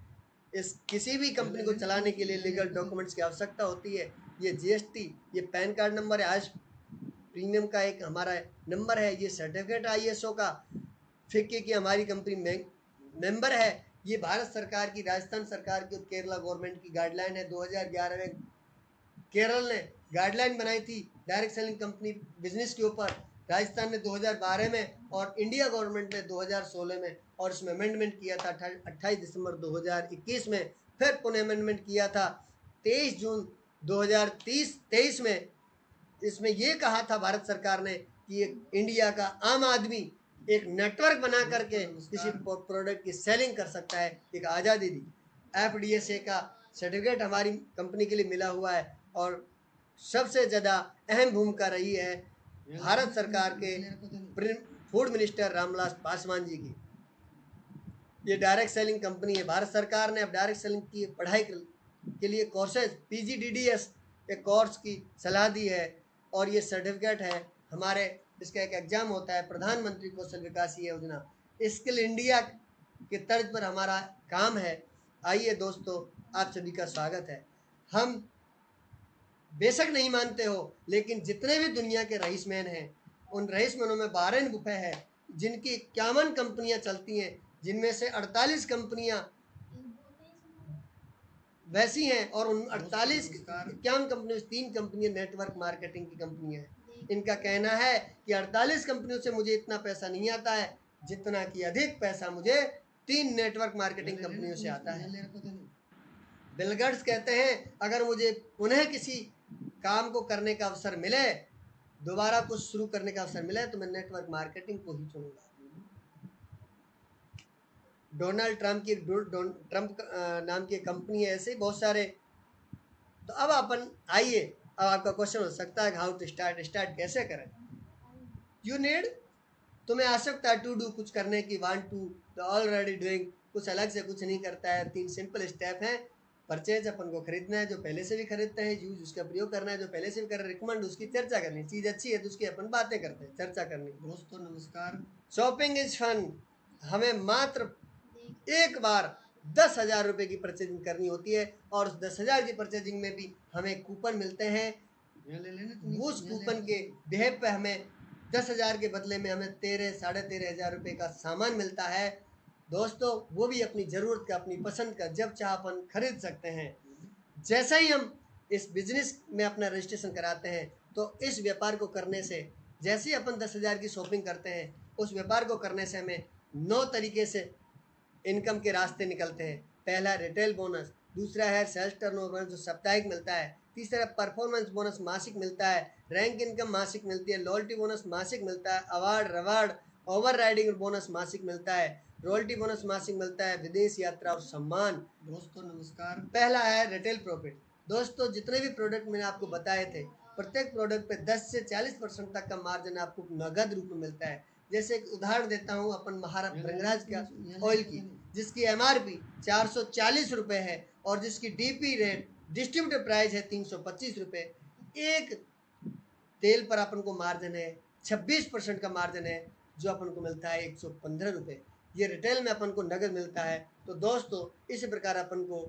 इस किसी भी कंपनी को चलाने के लिए लीगल डॉक्यूमेंट्स की आवश्यकता होती है। ये GST, ये पैन कार्ड नंबर है, आज प्रीमियम का एक हमारा नंबर है, ये सर्टिफिकेट ISO का, फिक्की की हमारी कंपनी मेंबर है। ये भारत सरकार की, राजस्थान सरकार की और केरला गवर्नमेंट की गाइडलाइन है। 2011 में केरल ने गाइडलाइन बनाई थी डायरेक्ट सेलिंग कंपनी बिजनेस के ऊपर, राजस्थान ने 2012 में और इंडिया गवर्नमेंट ने 2016 में, और इसमें अमेंडमेंट किया था 28 दिसंबर 2021 में, फिर पुनः अमेंडमेंट किया था 23 जून 2023 में। इसमें यह कहा था भारत सरकार ने कि इंडिया का आम आदमी एक नेटवर्क बना करके किसी प्रोडक्ट की सेलिंग कर सकता है, एक आज़ादी दी। FDSA का सर्टिफिकेट हमारी कंपनी के लिए मिला हुआ है और सबसे ज़्यादा अहम भूमिका रही है भारत सरकार के फूड मिनिस्टर रामविलास पासवान जी की। ये डायरेक्ट सेलिंग कंपनी है। भारत सरकार ने अब डायरेक्ट सेलिंग की पढ़ाई के लिए कोर्सेज PGDDS के कोर्स की सलाह दी है और ये सर्टिफिकेट है हमारे। इसका एक एग्जाम होता है, प्रधानमंत्री कौशल विकास योजना, स्किल इंडिया के तर्ज पर हमारा काम है। आइए दोस्तों, आप सभी का स्वागत है। हम बेशक नहीं मानते हो, लेकिन जितने भी दुनिया के रईसमैन हैं, उन रईसमैनों में वारेन बुफे है जिनकी 51 कंपनियां चलती हैं, जिनमें से 48 कंपनियां वैसी हैं और उन 48 51 कंपनियों से 3 कंपनियां नेटवर्क मार्केटिंग की कंपनियां हैं। इनका कहना है कि 48 कंपनियों से मुझे इतना पैसा नहीं आता है जितना कि अधिक पैसा मुझे 3 नेटवर्क मार्केटिंग कंपनियों से आता है। बिल गेट्स कहते हैं अगर मुझे पुनः किसी काम को करने का अवसर मिले, दोबारा कुछ शुरू करने का अवसर मिले, तो मैं नेटवर्क मार्केटिंग को ही चुनूंगा। डोनाल्ड ट्रंप की ट्रंप नाम की कंपनी है, ऐसे बहुत सारे। तो अब अपन आइए, अब आपका क्वेश्चन हो सकता है हाउ टू स्टार्ट कैसे करें। यू नीड, तुम्हें आवश्यकता है टू डू, कुछ करने की, want to, the already doing, कुछ अलग से कुछ नहीं करता है। 3 सिंपल स्टेप हैं। परचेज, अपन को खरीदना है, जो पहले से भी खरीदते हैं। यूज, उसका प्रयोग करना है, जो पहले से भी कर रहे हैं। रिकमेंड, उसकी चर्चा करनी, चीज़ अच्छी है तो उसकी अपन बातें करते हैं, चर्चा करनी।
दोस्तों नमस्कार।
शॉपिंग इज फन, हमें मात्र एक बार 10,000 रुपये की परचेजिंग करनी होती है और उस 10,000 की परचेजिंग में भी हमें कूपन मिलते हैं। उस कूपन के बेहद पे हमें 10,000 के बदले में हमें 13,500 रुपये का सामान मिलता है। दोस्तों, वो भी अपनी ज़रूरत का, अपनी पसंद का, जब चाह अपन खरीद सकते हैं। जैसे ही हम इस बिजनेस में अपना रजिस्ट्रेशन कराते हैं, तो इस व्यापार को करने से, जैसे ही अपन 10,000 की शॉपिंग करते हैं, उस व्यापार को करने से हमें 9 तरीके से इनकम के रास्ते निकलते हैं। पहला रिटेल बोनस, दूसरा है सेल्स टर्नओवर जो साप्ताहिक मिलता है, तीसरा परफॉर्मेंस बोनस मासिक मिलता है, रैंक इनकम मासिक मिलती है, लॉयल्टी बोनस मासिक मिलता है, award reward over riding bonus मासिक मिलता है, रॉयल्टी बोनस मासिक मिलता है, विदेश यात्रा और सम्मान।
दोस्तों नमस्कार।
पहला है रिटेल प्रॉफिट। दोस्तों, जितने भी प्रोडक्ट मैंने आपको बताए थे, प्रत्येक प्रोडक्ट पे 10 से 40% तक का मार्जिन आपको नगद रूप में मिलता है। जैसे एक उदाहरण देता हूँ अपन महाराज भृंगराज का ऑयल की, जिसकी MRP 440 रुपये है और जिसकी DP रेट, डिस्ट्रीब्यूटर प्राइस है 325 रुपये। एक तेल पर अपन को मार्जिन है 26% का मार्जिन है, जो अपन को मिलता है 115 रुपये। ये रिटेल में अपन को नगद मिलता है। तो दोस्तों, इसी प्रकार अपन को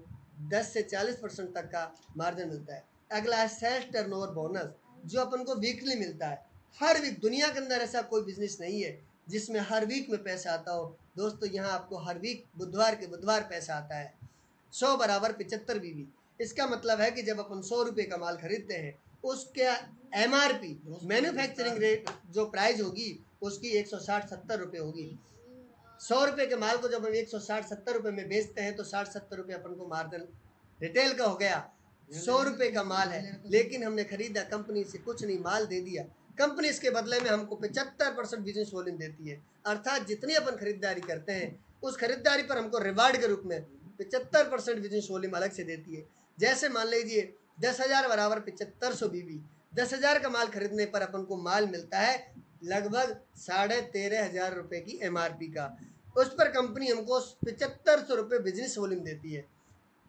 10 से 40% तक का मार्जिन मिलता है। अगला है सेल्स टर्नओवर बोनस, जो अपन को वीकली मिलता है। हर वीक, दुनिया के अंदर ऐसा कोई बिजनेस नहीं है जिसमें हर वीक में पैसा आता हो। दोस्तों, यहाँ आपको हर वीक बुधवार के बुधवार पैसा आता है। 100 बराबर 75 बीवी। इसका मतलब है कि जब अपन 100 रुपये का माल खरीदते हैं, उसके MRP मैन्युफैक्चरिंग रेट जो प्राइस होगी उसकी 160-70 रुपये होगी। 100 रुपये के माल को जब हम 160-70 रुपये में बेचते हैं, तो 60-70 रुपये अपन को मार्जिन रिटेल का हो गया। 100 रुपये का माल है, लेकिन हमने खरीदा कंपनी से, कुछ नहीं, माल दे दिया। कंपनी इसके बदले में हमको 75% बिजनेस वॉल्यूम देती है। अर्थात जितनी अपन खरीदारी करते हैं, उस खरीदारी पर हमको रिवार्ड के रूप में 75% बिजनेस वॉल्यूम अलग से देती है। जैसे मान लीजिए 10,000 बराबर 7500 बीवी, 10,000 का माल खरीदने पर अपन को माल मिलता है लगभग 13,500 रुपये की MRP का। उस पर कंपनी हमको 7500 रुपये बिजनेस वॉल्यूम देती है।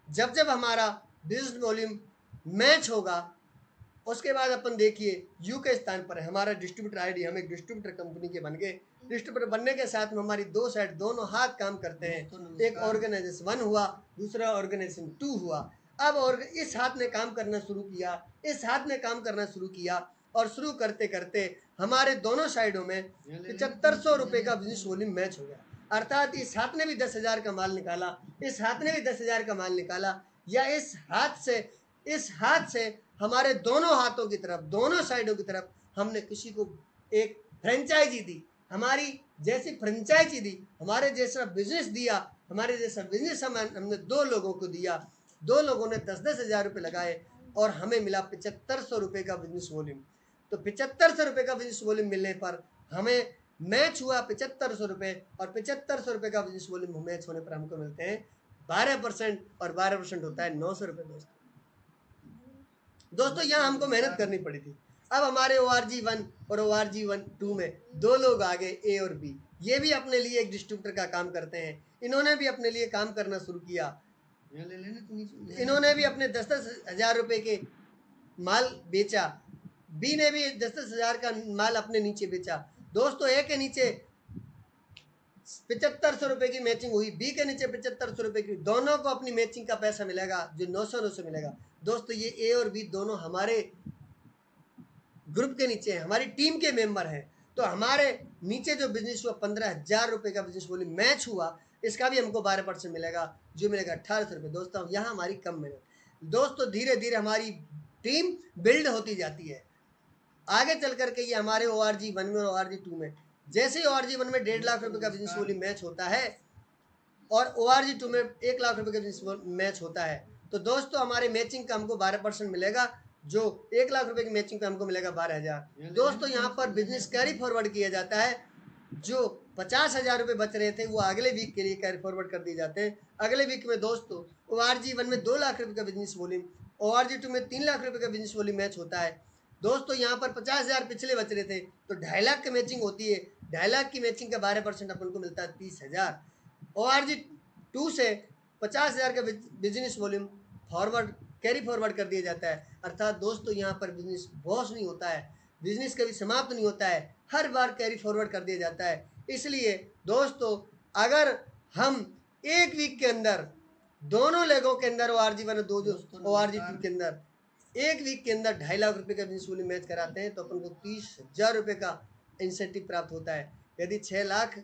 जब जब हमारा बिजनेस वॉल्यूम मैच होगा, उसके बाद अपन देखिए यू के स्थान पर है हमारा डिस्ट्रीब्यूटर ID। हम एक डिस्ट्रीब्यूटर कंपनी के बन गए। डिस्ट्रीब्यूटर बनने के साथ में हमारी 2 साइड, दोनों हाथ काम करते हैं। एक ऑर्गेनाइजेशन 1 हुआ, दूसरा ऑर्गेनाइजेशन 2 हुआ। अब इस हाथ ने काम करना शुरू किया, इस हाथ ने काम करना शुरू किया, और शुरू करते करते हमारे दोनों साइडों में 7500 रुपये का बिजनेस वॉल्यूम मैच हो गया। अर्थात इस हाथ ने भी 10,000 का माल निकाला, इस हाथ ने भी 10,000 का माल निकाला, या इस हाथ से हमारे दोनों हाथों की तरफ, दोनों साइडों की तरफ हमने किसी को एक फ्रेंचाइजी दी। हमारी जैसी फ्रेंचाइजी दी, हमारे जैसा बिजनेस दिया, हमारे जैसा बिजनेस हमने 2 लोगों को दिया। 2 लोगों ने 10-10 हज़ार रुपये लगाए और हमें मिला 7500 रुपये का बिजनेस वॉल्यूम। तो 7500 रुपये का बिजनेस वॉल्यूम मिलने पर हमें मैच हुआ 7500 रुपये, और 7500 रुपये का बिजनेस वॉल्यूम मैच होने पर हमको मिलते हैं 12%, और 12% होता है 900 रुपये। दोस्तों यहाँ हमको मेहनत करनी पड़ी थी। अब हमारे ORG1 और ORG2 में दो लोग आ गए, ए और बी। ये भी अपने लिए एक डिस्ट्रीब्यूटर का काम करते हैं। इन्होंने भी अपने लिए काम करना शुरू किया। इन्होंने भी अपने 10-10 हज़ार रुपये के माल बेचा। बी ने भी 10-10 हज़ार का माल अपने नीचे बेचा। दोस्तों ए के नीचे 7500 रुपये की मैचिंग हुई, बी के नीचे 7500 रुपये की। दोनों को अपनी मैचिंग का पैसा मिलेगा जो 900 मिलेगा। दोस्तों ये ए और बी दोनों हमारे ग्रुप के नीचे हैं, हमारी टीम के मेंबर हैं। तो हमारे नीचे जो बिजनेस हुआ 15,000 रुपये का बिजनेस वॉल्यूम मैच हुआ, इसका भी हमको 12% मिलेगा, जो मिलेगा 1800 रुपये। दोस्तों यहाँ हमारी कम मेहनत। दोस्तों धीरे धीरे हमारी टीम बिल्ड होती जाती है। आगे चल करके ये हमारे ORG1 में और ORG2 में, जैसे ही ORG1 में 1.5 लाख रुपए का बिजनेस वॉल्यूम मैच होता है और ORG2 में 1 लाख रुपए का बिजनेस मैच होता है, तो दोस्तों हमारे मैचिंग का हमको 12% मिलेगा, जो 1 लाख रुपए की मैचिंग पे हमको मिलेगा 12,000। दोस्तों यहाँ पर बिजनेस कैरी फॉरवर्ड किया जाता है। जो 50,000 रुपये बच रहे थे वो अगले वीक के लिए कैरी फॉरवर्ड कर दिए जाते हैं। अगले वीक में दोस्तों ORG1 में 2 लाख रुपये का बिजनेस वॉल्यूम, ORG2 में 3 लाख रुपये का बिजनेस वॉल्यूम मैच होता है। दोस्तों यहाँ पर 50,000 पिछले बच रहे थे, तो 2.5 लाख की मैचिंग होती है। 2.5 लाख की मैचिंग का 12% अपन को मिलता है 30,000। ORG2 से 50,000 का business volume forward carry forward कर दिया जाता है। अर्थात दोस्तों यहाँ पर बिजनेस बॉस नहीं होता है, बिजनेस कभी समाप्त नहीं होता है, हर बार कैरी फॉरवर्ड कर दिया जाता है। इसलिए दोस्तों अगर हम एक वीक के अंदर दोनों लेगों के अंदर ORG1 और ORG2 के अंदर एक वीक के अंदर 2.5 लाख रुपए का बिजनेस वॉल्यूम मैच कराते हैं, तो अपन को 30,000 रुपये का इंसेंटिव प्राप्त होता है। यदि 6 लाख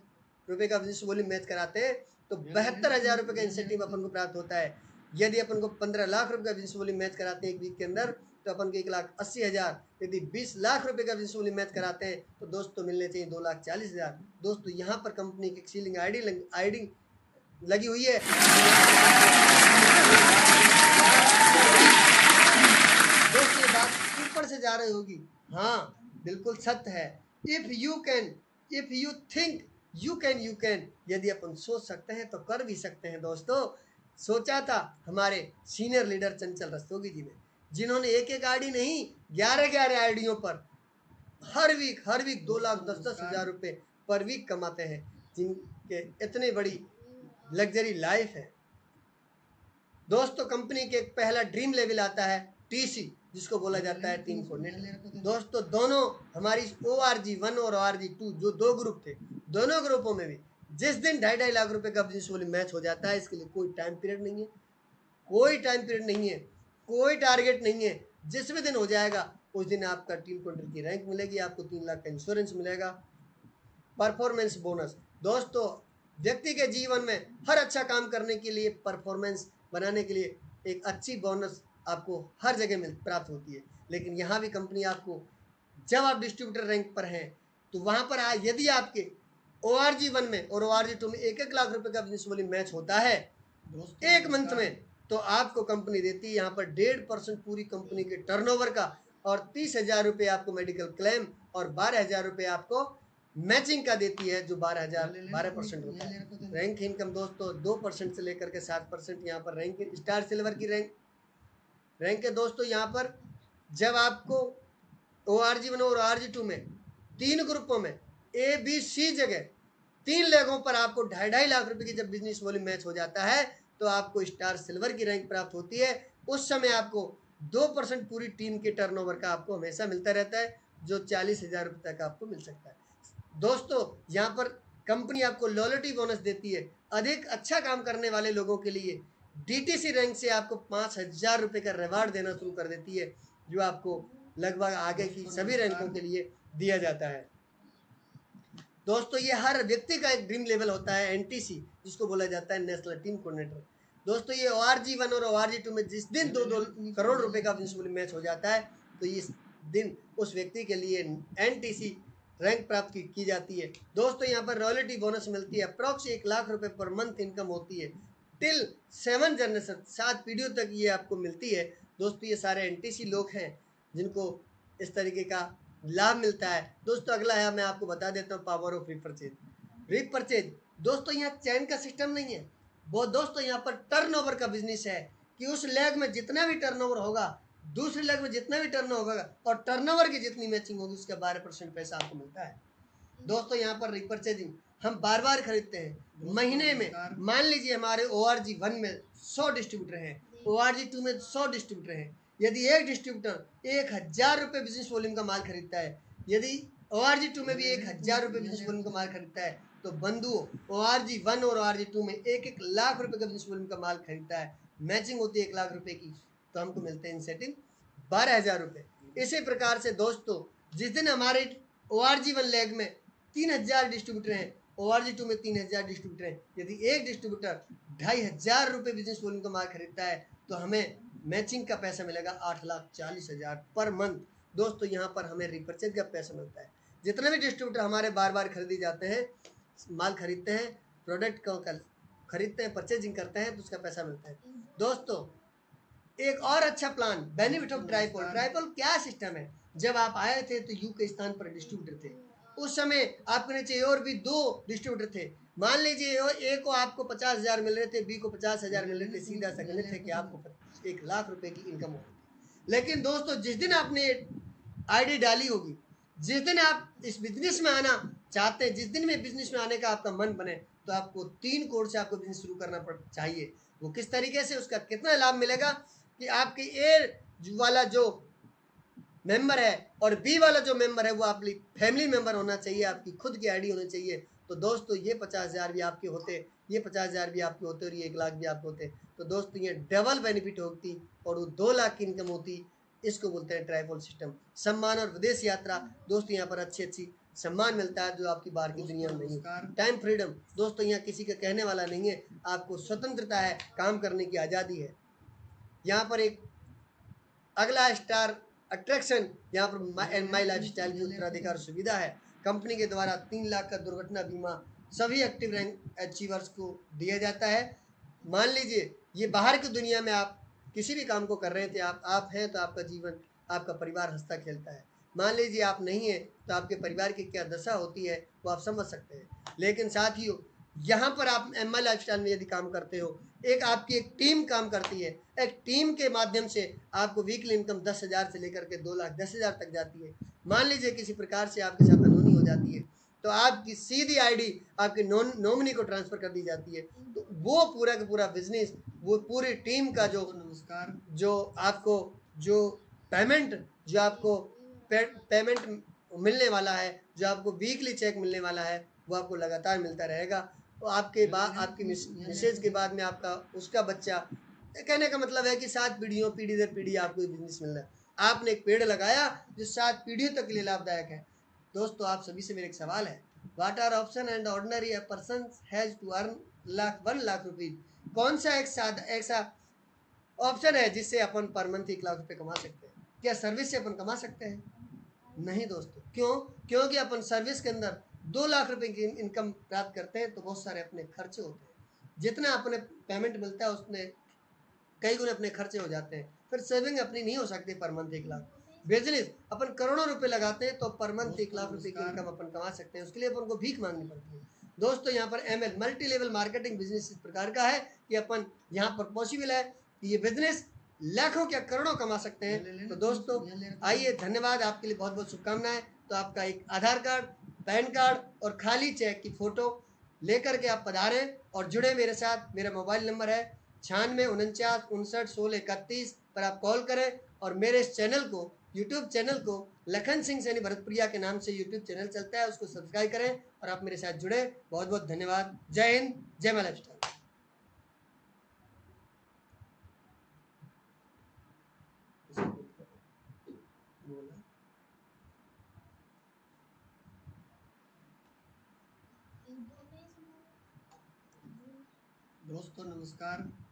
रुपए का बिजनेस वॉल्यूम मैच कराते हैं तो 72,000 रुपये का इंसेंटिव अपन को प्राप्त होता है। यदि अपन को 15 लाख रुपये का बिजनेस वॉल्यूम मैच कराते हैं एक वीक के अंदर, तो अपन को 1,80,000। यदि 20 लाख रुपए का बिजनेस वॉल्यूम मैच कराते हैं तो दोस्तों मिलने चाहिए 2,40,000। दोस्तों यहाँ पर कंपनी की सीलिंग आईडी लगी हुई है। दोस्तों ये बात ऊपर से जा रही होगी, हाँ बिल्कुल सत्य है। If you can, if you think you can. यदि अपन सोच सकते हैं तो कर भी सकते हैं। दोस्तों सोचा था हमारे सीनियर लीडर चंचल रस्तोगी जी ने, जिन्होंने एक आईडी नहीं 11 आईडियों पर हर वीक 2,10,10 हज़ार रुपये पर वीक कमाते हैं, जिनके इतनी बड़ी लग्जरी लाइफ है। दोस्तों कंपनी के एक पहला ड्रीम लेवल आता है TC, जिसको बोला जाता है टीम कोऑर्डिनेटर। दोस्तों दोनों हमारी ORG1 और ORG2 जो 2 ग्रुप थे, दोनों ग्रुपों में भी जिस दिन 2.5 लाख रुपए का बिजनेस वॉल्यूम मैच हो जाता है, इसके लिए कोई टाइम पीरियड नहीं है, कोई टाइम पीरियड नहीं है, कोई टारगेट नहीं है। जिस भी दिन हो जाएगा उस दिन आपका टीम कोऑर्डिनेटर की रैंक मिलेगी, आपको 3 लाख का इंश्योरेंस मिलेगा, परफॉर्मेंस बोनस। दोस्तों व्यक्ति के जीवन में हर अच्छा काम करने के लिए, परफॉर्मेंस बनाने के लिए एक अच्छी बोनस आपको हर जगह प्राप्त होती है। लेकिन यहाँ भी कंपनी आपको, जब आप डिस्ट्रीब्यूटर रैंक पर हैं तो वहाँ पर यदि आपके ORG1 में और ORG2 में 1-1 लाख रुपए का बिजनेस वॉल्यूम मैच होता है एक मंथ में, तो आपको कंपनी देती है यहाँ पर 1.5% पूरी कंपनी के टर्नओवर का, और 30,000 रुपये आपको मेडिकल क्लेम, और 12,000 रुपये आपको मैचिंग का देती है, जो 12% होता है। रैंक इनकम दोस्तों 2% से लेकर के 7% यहाँ पर रैंक, स्टार सिल्वर की रैंक है। दोस्तों यहाँ पर जब आपको ORG1 और ORG2 में 3 ग्रुपों में ABC जगह 3 लेगों पर आपको 2.5 लाख रुपए की जब बिजनेस वॉल्यूम मैच हो जाता है, तो आपको स्टार सिल्वर की रैंक प्राप्त होती है। उस समय आपको 2% पूरी टीम के टर्नओवर का आपको हमेशा मिलता रहता है, जो 40,000 रुपये तक आपको मिल सकता है। दोस्तों यहाँ पर कंपनी आपको लॉयल्टी बोनस देती है। अधिक अच्छा काम करने वाले लोगों के लिए DTC रैंक से आपको 5,000 रुपये का रिवार्ड देना शुरू कर देती है, जो आपको लगभग आगे की सभी रैंकों के लिए दिया जाता है। दोस्तों ये हर व्यक्ति का एक ड्रीम लेवल होता है NTC, जिसको बोला जाता है नेशनल टीम कोऑर्डिनेटर। दोस्तों ये ORG1 और ORG2 में जिस दिन 2-2 करोड़ रुपए का बिजनेस वॉल्यूम मैच हो जाता है, तो इस दिन उस व्यक्ति के लिए NTC रैंक प्राप्त की जाती है। दोस्तों यहाँ पर रॉयल्टी बोनस मिलती है, अप्रॉक्स 1 लाख रुपए पर मंथ इनकम होती है, टिल 7 जनरेशन 7 पीढ़ियों तक ये आपको मिलती है। दोस्तों ये सारे NTC लोग हैं जिनको इस तरीके का लाभ मिलता है। दोस्तों अगला है, मैं आपको बता देता हूँ पावर ऑफ रीपरचेज। रीपरचेज दोस्तों यहाँ चैन का सिस्टम नहीं है, वो दोस्तों यहाँ पर टर्नओवर का बिजनेस है कि उस लेग में जितना भी टर्नओवर होगा, दूसरी लेग में जितना भी टर्नओवर होगा और टर्नओवर की जितनी मैचिंग होगी उसका 12% पैसा आपको मिलता है। दोस्तों यहाँ पर रीपरचेजिंग हम बार बार खरीदते हैं। महीने में मान लीजिए हमारे ORG1 में 100 डिस्ट्रीब्यूटर हैं, ORG2 में 100 डिस्ट्रीब्यूटर हैं। यदि एक डिस्ट्रीब्यूटर 1000 रुपये बिजनेस वॉल्यूम का माल खरीदता है, यदि ORG2 में भी 1000 रुपये बिजनेस वॉल्यूम का माल खरीदता है, तो बंधुओं ORG1 और ORG2 में 1-1 लाख रुपए का बिजनेस वॉल्यूम का माल खरीदता है, मैचिंग होती है 1 लाख रुपए की, तो हमको मिलते हैं इंसेंटिव 12,000 रुपये। इसी प्रकार से दोस्तों जिस दिन हमारे ORG1 लेग में 3000 डिस्ट्रीब्यूटर हैं, ORG2 में 3000 डिस्ट्रीब्यूटर हैं, यदि एक डिस्ट्रीब्यूटर 2500 रुपये बिजनेस वॉल्यूम का माल खरीदता है तो हमें मैचिंग का पैसा मिलेगा 8,40,000 पर मंथ। दोस्तों यहाँ पर हमें रिपर्चेज का पैसा मिलता है। जितने भी डिस्ट्रीब्यूटर हमारे बार बार खरीदी जाते हैं, माल खरीदते हैं, प्रोडक्ट को खरीदते हैं, परचेजिंग करते हैं, तो उसका पैसा मिलता है। दोस्तों एक और अच्छा प्लान, बेनिफिट ऑफ ट्राइपॉल। ट्राइपॉल क्या सिस्टम है? जब आप आए थे तो यू के स्थान पर डिस्ट्रीब्यूटर थे, उस समय आपके नीचे और भी 2 डिस्ट्रीब्यूटर थे। मान लीजिए ए को आपको 50,000 मिल रहे थे, बी को 50,000 मिल रहे थे, सीधा सा गणित है कि आपको 1 लाख रुपए की इनकम होगी। लेकिन दोस्तों जिस दिन आपने आईडी डाली होगी, जिस दिन आप इस बिजनेस में आना चाहते हैं, जिस दिन में बिजनेस में आने का आपका मन बने, तो आपको 3 करोड़ से आपको बिजनेस शुरू करना चाहिए। वो किस तरीके से, उसका कितना लाभ मिलेगा कि आपके ए वाला जो मेंबर है और बी वाला जो मेंबर है वो आपकी फैमिली मेंबर होना चाहिए, आपकी खुद की आईडी होनी चाहिए। तो दोस्तों ये 50,000 भी आपके होते, ये 50,000 भी आपके होते और ये 1 लाख भी आपके होते, तो दोस्तों ये डबल बेनिफिट होती और वो 2 लाख की इनकम होती। इसको बोलते हैं ट्राइपॉल सिस्टम। सम्मान और विदेश यात्रा, दोस्तों यहाँ पर अच्छी सम्मान मिलता है जो आपकी बाहर की दुनिया में नहीं। टाइम फ्रीडम, दोस्तों यहाँ किसी का कहने वाला नहीं है, आपको स्वतंत्रता है, काम करने की आज़ादी है। यहाँ पर एक अगला स्टार अट्रैक्शन, यहाँ पर माई लाइफ स्टाइल की उत्तराधिकार सुविधा है। कंपनी के द्वारा 3 लाख का दुर्घटना बीमा सभी एक्टिव रैंक अचीवर्स को दिया जाता है। मान लीजिए ये बाहर की दुनिया में आप किसी भी काम को कर रहे थे, आप हैं तो आपका जीवन, आपका परिवार हंसता खेलता है। मान लीजिए आप नहीं है तो आपके परिवार की क्या दशा होती है वो आप समझ सकते हैं। लेकिन साथियों यहाँ पर आप MI लाइफस्टाइल में यदि काम करते हो, एक आपकी एक टीम काम करती है, एक टीम के माध्यम से आपको वीकली इनकम 10,000 से लेकर के 2,10,000 तक जाती है। मान लीजिए किसी प्रकार से आपके साथ अनहोनी हो जाती है तो आपकी सीधी आईडी आपके नॉमिनी को ट्रांसफर कर दी जाती है। तो वो पूरा का पूरा बिजनेस, वो पूरी टीम का जो नमस्कार जो आपको जो पेमेंट जो आपको पेमेंट मिलने वाला है, जो आपको वीकली चेक मिलने वाला है, वो आपको लगातार मिलता रहेगा। तो आपके बाद आपकी मैसेज के बाद में आपका उसका बच्चा, कहने का मतलब है कि 7 पीढ़ियों पीढ़ी दर पीढ़ी आपको बिजनेस मिल रहा है। आपने एक पेड़ लगाया जो 7 पीढ़ियों तक के लिए लाभदायक है। दोस्तों आप सभी से मेरा एक सवाल है, what are option and ordinary a person has to earn 1 lakh rupees? कौन सा एक ऐसा ऑप्शन है जिससे अपन पर मंथ 1 लाख रुपए कमा सकते हैं? क्या सर्विस से अपन कमा सकते हैं? नहीं दोस्तों। क्यों? क्योंकि अपन सर्विस के अंदर 2 लाख रुपए की इनकम प्राप्त करते हैं तो बहुत सारे अपने खर्चे होते हैं। जितना अपने पेमेंट मिलता है उसमें कई गुने अपने खर्चे हो जाते हैं, फिर सेविंग अपनी नहीं हो सकती पर मंथ 1 लाख। बिजनेस अपन करोड़ों रुपए लगाते हैं तो पर मंथ 1 लाख रुपए की इनकम अपन कमा सकते हैं, उसके लिए अपन को भीख मांगनी पड़ती है। दोस्तों यहाँ पर ML multi level marketing business इस प्रकार का है कि अपन यहाँ पर पॉसिबल है कि ये बिजनेस लाखों क्या करोड़ों कमा सकते हैं। तो दोस्तों आइए, धन्यवाद, आपके लिए बहुत बहुत शुभकामनाएं। तो आपका एक आधार कार्ड, पैन कार्ड और खाली चेक की फोटो लेकर के आप पधारें और जुड़े मेरे साथ। मेरा मोबाइल नंबर है 9649591631 पर आप कॉल करें और मेरे इस चैनल को, यूट्यूब चैनल को लखन सिंह सैनी भरतप्रिया के नाम से यूट्यूब चैनल चलता है, उसको सब्सक्राइब करें और आप मेरे साथ जुड़े। बहुत बहुत धन्यवाद। जय हिंद, जय माई लाइफस्टाइल।
दोस्तों नमस्कार।